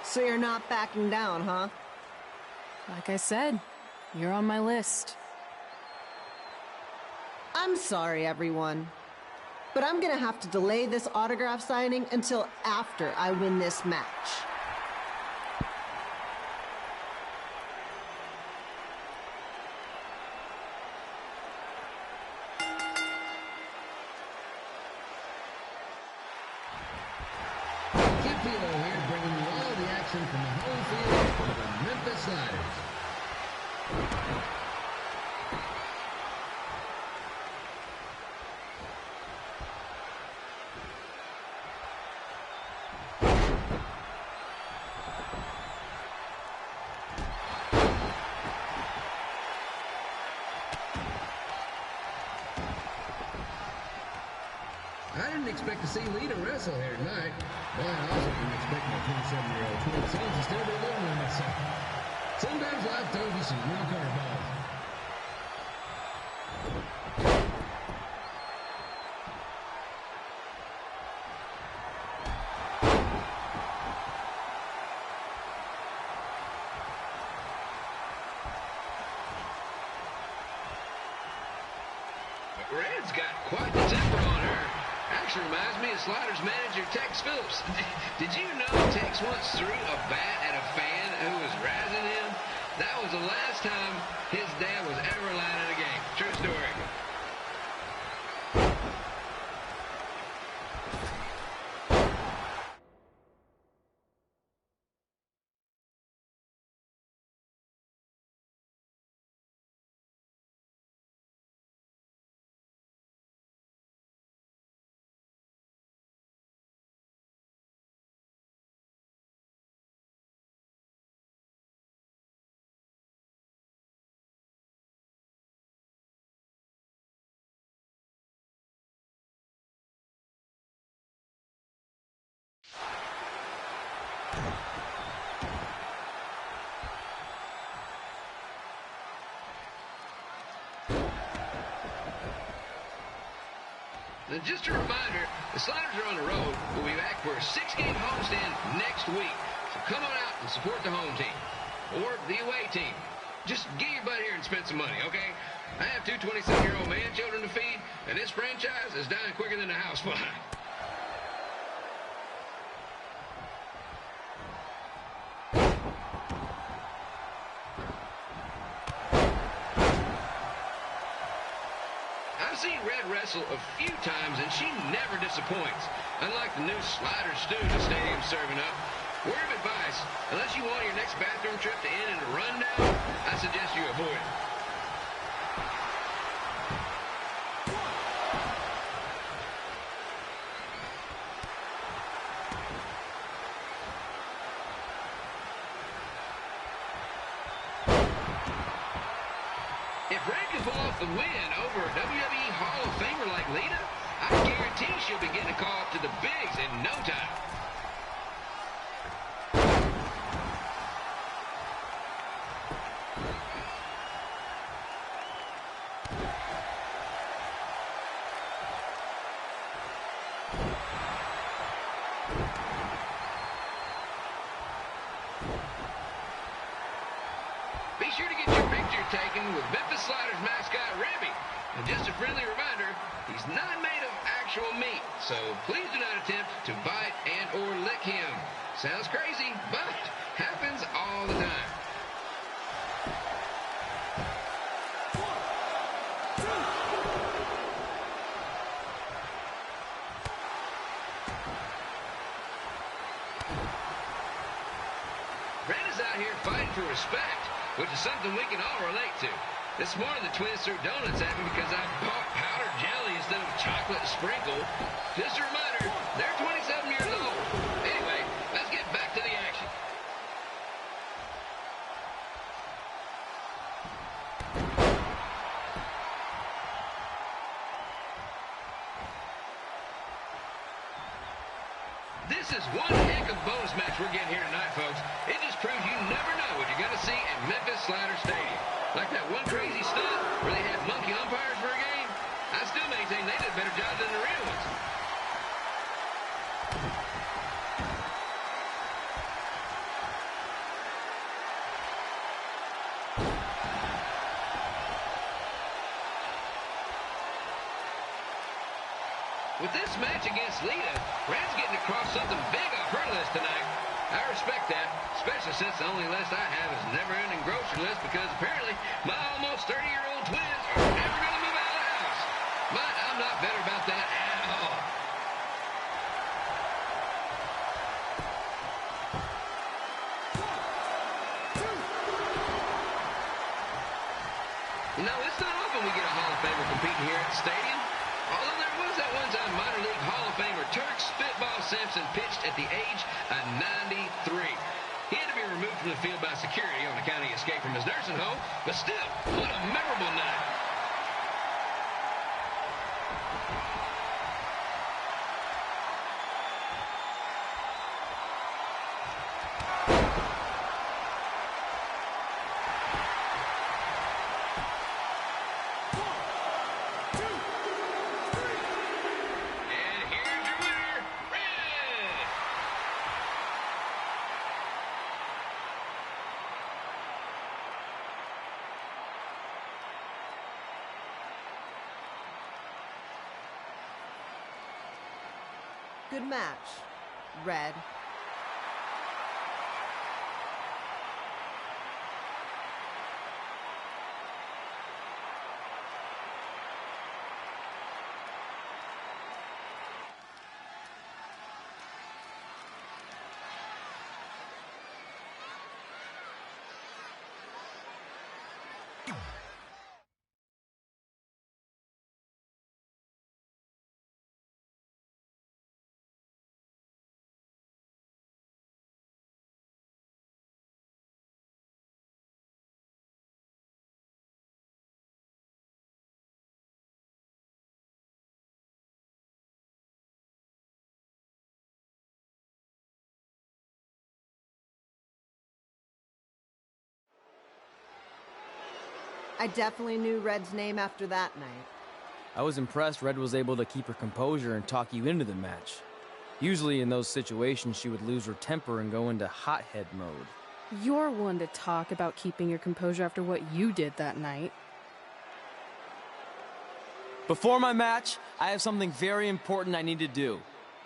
So you're not backing down, huh? Like I said, you're on my list. I'm sorry, everyone. but I'm gonna have to delay this autograph signing until after I win this match. Here bringing you all the action from the home field for the Memphis Sliders. I didn't expect to see Lita wrestle here tonight, but I also didn't expect my 27-year-old twin son to still be living with me. So sometimes life throws you some real curveballs. Red's got quite the temper on her. Actually reminds me of Sliders manager Tex Phillips. Did you know Tex once threw a bat at a fan who was razzing him? That was the last time his dad was ever allowed in a game. True story. And just a reminder, the Sliders are on the road. We'll be back for a 6-game homestand next week. So come on out and support the home team. Or the away team. Just get your butt here and spend some money, okay? I have two 27-year-old man-children to feed, and this franchise is dying quicker than the house fly. I've seen Red wrestle a few times, and she never disappoints. Unlike the new Slider stew the stadium's serving up. Word of advice, unless you want your next bathroom trip to end in a rundown, I suggest you avoid it. If Red can pull off the win over a WWE Hall of Famer like Lita, I guarantee she'll be getting a call up to the bigs in no time. Be sure to get your picture taken with Memphis Sliders mascot Remy. And just a friendly reminder, he's not made of actual meat, so please do not attempt to bite and or lick him. Sounds crazy, but happens all the time. Red is out here fighting for respect, which is something we can all relate to. This morning, the twins threw donuts at me because I bought powdered jelly instead of chocolate sprinkle. Just a reminder, they're 27 years old. Anyway, let's get back to the action. This is one heck of a bonus match we're getting here tonight, folks. It just proves you never know what you're going to see at Memphis Sliders Stadium. Like that one crazy stunt where they had monkey umpires for a game. I still maintain they did a better job than the real ones. With this match against Lita, Red's getting across something big off her list tonight. I respect that, especially since the only list I have is a never-ending grocery list because apparently my almost 30-year-old twins are never going to move out of the house. But I'm not better about that at all. You know, it's not often we get a Hall of Famer competing here at the stadium. Although there was that one-time minor league Hall of Famer Turk Spitball Simpson pitched at the age of 93. He had to be removed from the field by security on account of he escaped from his nursing home, but still, what a memorable night. Good match, Red. I definitely knew Red's name after that night. I was impressed Red was able to keep her composure and talk you into the match. Usually in those situations, she would lose her temper and go into hothead mode. You're one to talk about keeping your composure after what you did that night. Before my match, I have something very important I need to do.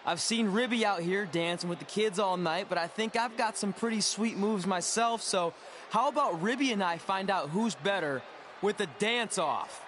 I've seen Ribby out here dancing with the kids all night, but I think I've got some pretty sweet moves myself, so how about Ribby and I find out who's better with the dance-off?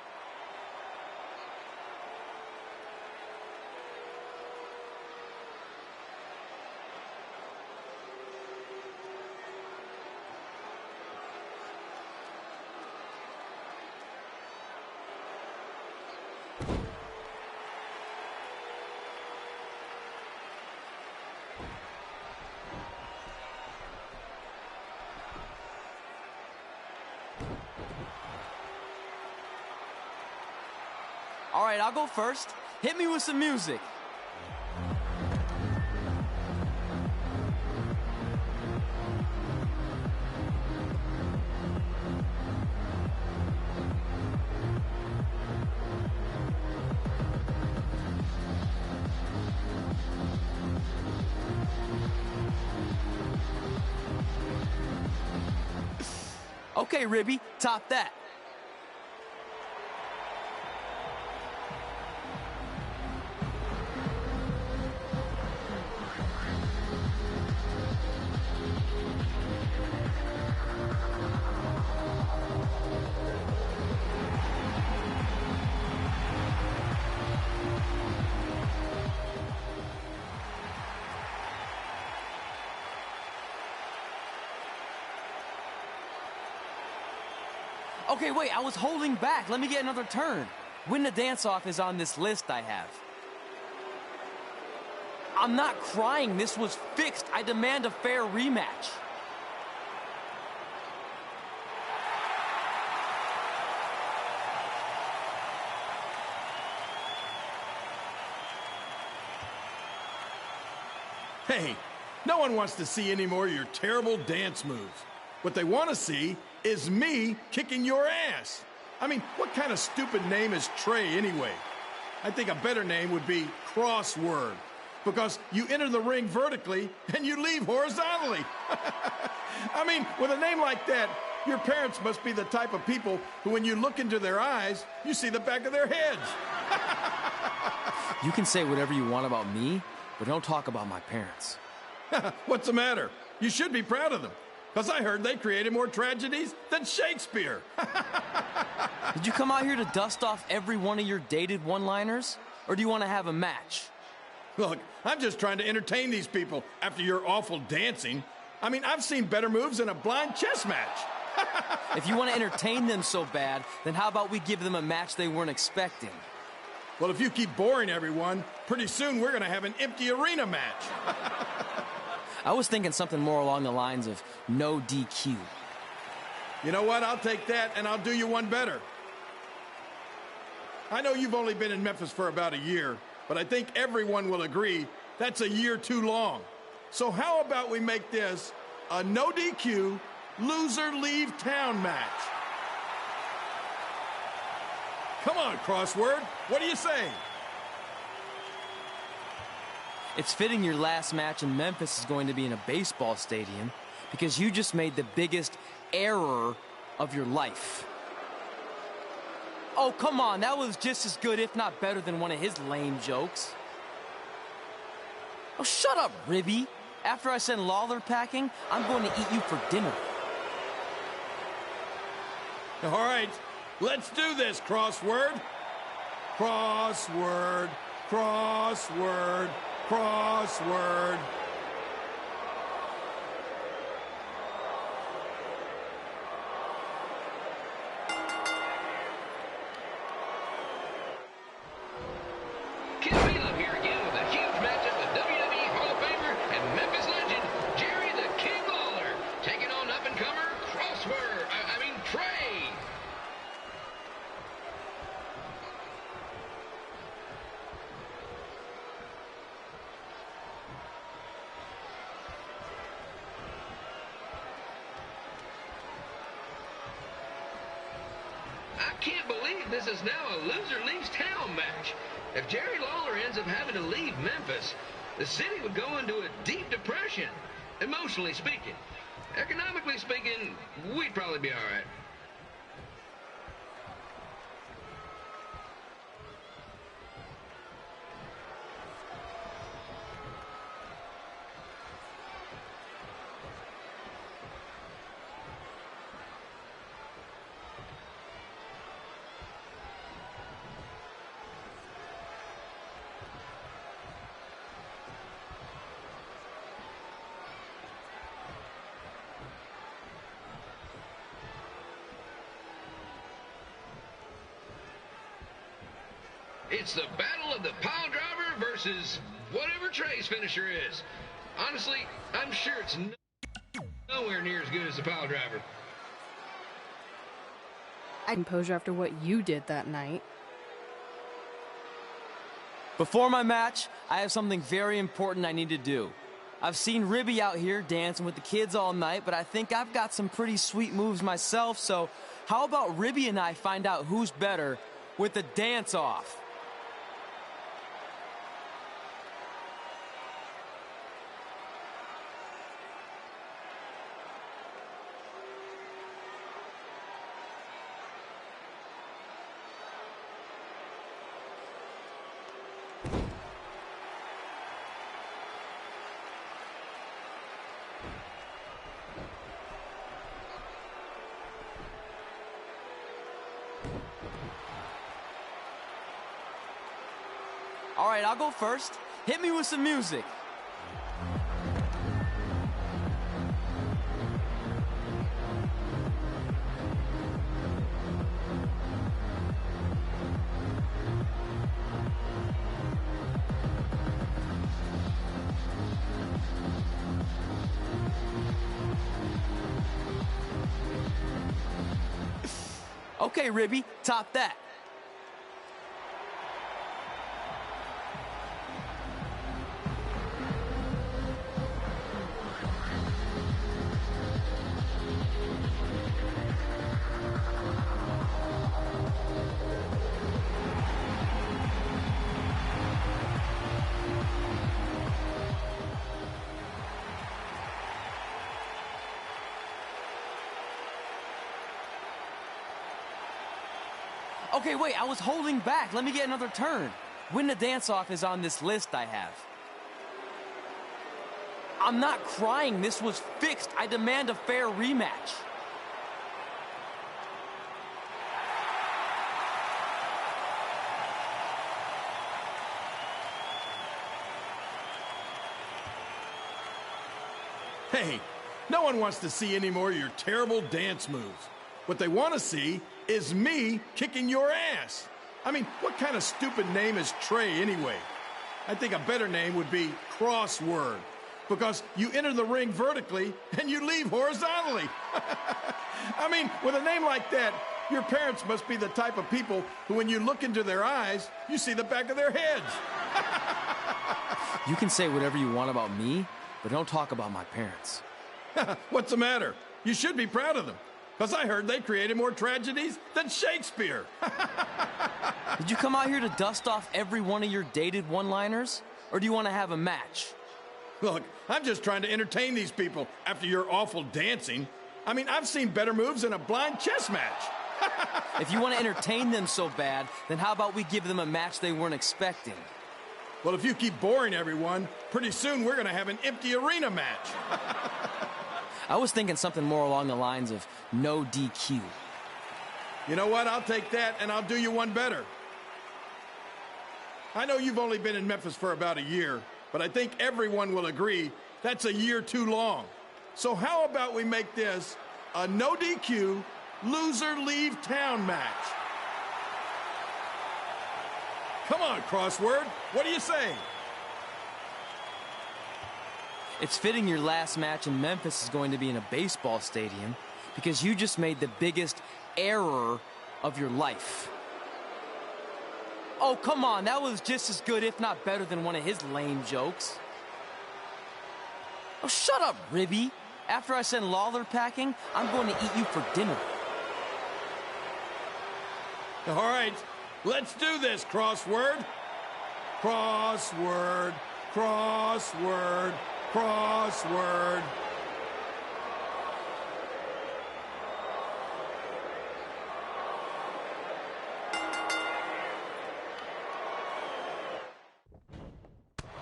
All right, I'll go first. Hit me with some music. Okay, Ribby, top that. Okay, wait, I was holding back. Let me get another turn. Win the dance-off is on this list I have. I'm not crying. This was fixed. I demand a fair rematch. Hey, no one wants to see any more of your terrible dance moves. What they want to see is me kicking your ass. I mean, what kind of stupid name is Trey anyway? I think a better name would be Crossword, because you enter the ring vertically and you leave horizontally. I mean, with a name like that, your parents must be the type of people who, when you look into their eyes, you see the back of their heads. You can say whatever you want about me, but don't talk about my parents. What's the matter? You should be proud of them. Because I heard they created more tragedies than Shakespeare. Did you come out here to dust off every one of your dated one-liners? Or do you want to have a match? Look, I'm just trying to entertain these people after your awful dancing. I mean, I've seen better moves in a blind chess match. If you want to entertain them so bad, then how about we give them a match they weren't expecting? Well, if you keep boring everyone, pretty soon we're going to have an empty arena match. I was thinking something more along the lines of no DQ. You know what? I'll take that, and I'll do you one better. I know you've only been in Memphis for about a year, but I think everyone will agree that's a year too long. So how about we make this a no DQ, loser leave town match? Come on, Crossword. What do you say? It's fitting your last match in Memphis is going to be in a baseball stadium because you just made the biggest error of your life. Oh, come on. That was just as good, if not better, than one of his lame jokes. Oh, shut up, Ribby. After I send Lawler packing, I'm going to eat you for dinner. All right. Let's do this, Crossword. Crossword, crossword, crossword. Ken Whelan here again with a huge matchup with WWE Hall of Famer and Memphis legend Jerry the King Lawler taking on up-and-comer Trey. I can't believe this is now a loser leaves town match. If Jerry Lawler ends up having to leave Memphis, the city would go into a deep depression, emotionally speaking. Economically speaking, we'd probably be all right. It's the battle of the pile driver versus whatever Trey's finisher is. Honestly, I'm sure it's nowhere near as good as the pile driver. Composure after what you did that night. Before my match, I have something very important I need to do. I've seen Ribby out here dancing with the kids all night, but I think I've got some pretty sweet moves myself, so how about Ribby and I find out who's better with the dance-off? All right, I'll go first. Hit me with some music. Okay, Ribby, top that. Okay, wait, I was holding back. Let me get another turn. Win the dance-off is on this list I have. I'm not crying. This was fixed. I demand a fair rematch. Hey, no one wants to see any more of your terrible dance moves. What they want to see is me kicking your ass. I mean, what kind of stupid name is Trey anyway? I think a better name would be Crossword, because you enter the ring vertically and you leave horizontally. I mean, with a name like that, your parents must be the type of people who, when you look into their eyes, you see the back of their heads. You can say whatever you want about me, but don't talk about my parents. What's the matter? You should be proud of them, because I heard they created more tragedies than Shakespeare. Did you come out here to dust off every one of your dated one-liners? Or do you want to have a match? Look, I'm just trying to entertain these people after your awful dancing. I mean, I've seen better moves in a blind chess match. If you want to entertain them so bad, then how about we give them a match they weren't expecting? Well, if you keep boring everyone, pretty soon we're going to have an empty arena match. I was thinking something more along the lines of no DQ. You know what? I'll take that, and I'll do you one better. I know you've only been in Memphis for about a year, but I think everyone will agree that's a year too long. So how about we make this a no DQ, loser leave town match? Come on, Crossword. What do you say? It's fitting your last match in Memphis is going to be in a baseball stadium because you just made the biggest error of your life. Oh, come on. That was just as good, if not better, than one of his lame jokes. Oh, shut up, Ribby. After I send Lawler packing, I'm going to eat you for dinner. All right. Let's do this, Crossword. Crossword, crossword, crossword.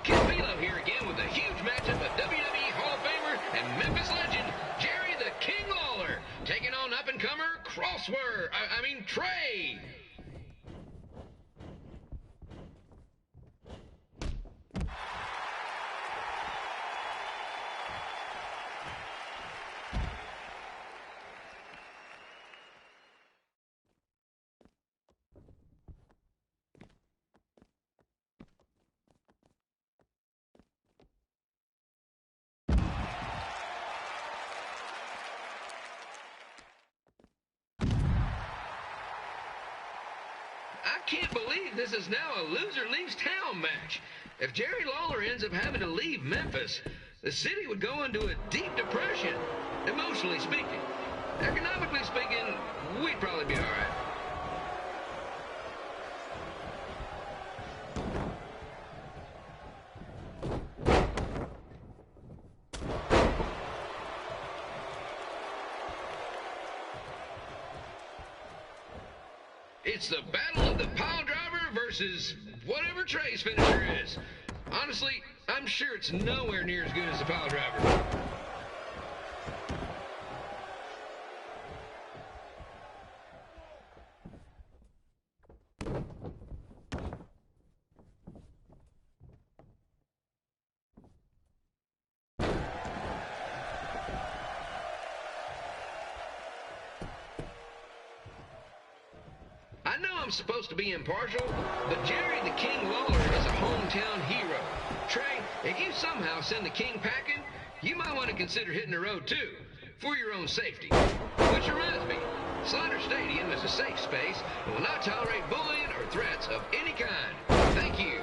Campillo here again with a huge matchup of WWE Hall of Famer and Memphis legend, Jerry the King Lawler, taking on up-and-comer Trey. I can't believe this is now a loser leaves town match. If Jerry Lawler ends up having to leave Memphis, the city would go into a deep depression, emotionally speaking. Economically speaking, we'd probably be all right. It's the battle of the pile driver versus whatever Trey's finisher is. Honestly, I'm sure it's nowhere near as good as the pile driver. I know I'm supposed to be impartial, but Jerry the King Lawler is a hometown hero. Trey, if you somehow send the King packing, you might want to consider hitting the road too, for your own safety. Which reminds me, Slaughter Stadium is a safe space and will not tolerate bullying or threats of any kind. Thank you.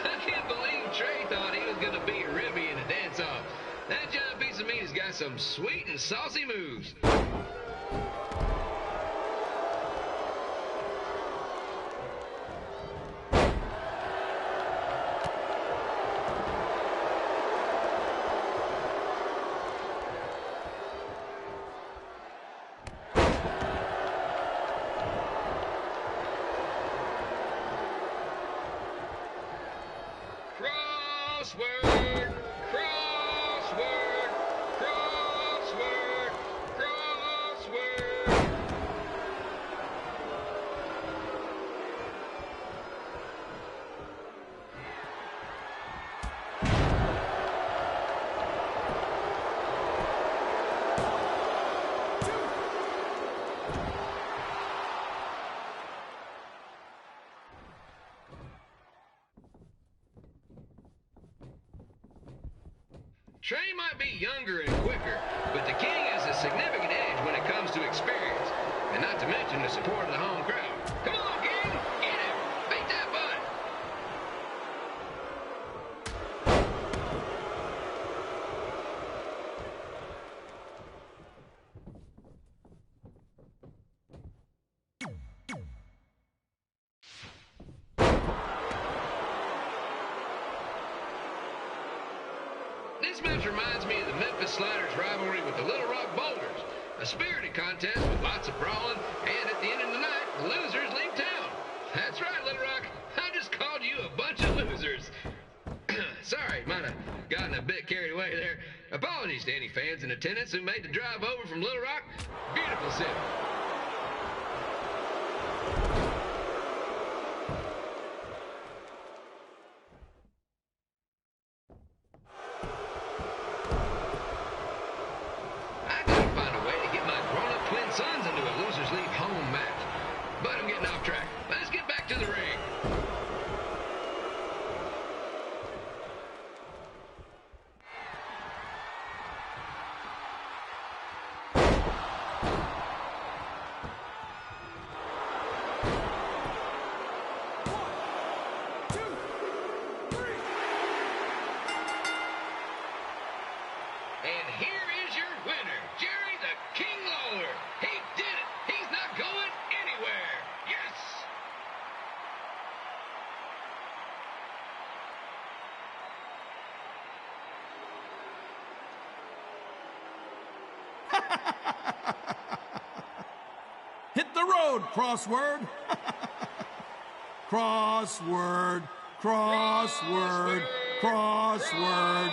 I can't believe Trey thought he was going to beat Ribby in a dance-off. That giant piece of meat has got some sweet and saucy moves. Crossword, crossword, crossword, crossword. Trey might be younger and quicker, but the King has a significant edge when it comes to experience, and not to mention the support of the home crowd. Come on, King! Get him! Beat that butt! This match reminds me of the Memphis Sliders' rivalry with the Little Rock Boulders. A spirited contest with lots of brawling, and at the end of the night, the losers leave town. That's right, Little Rock. I just called you a bunch of losers. Sorry, might have gotten a bit carried away there. Apologies to any fans in attendance who made the drive over from Little Rock. Beautiful city. Sons into a losers leave home match. But I'm getting off track. Let's get back to the ring. And here is your winner, Jerry the King Lawler. He did it. He's not going anywhere. Yes! Hit the road, crossword. Crossword, crossword, crossword.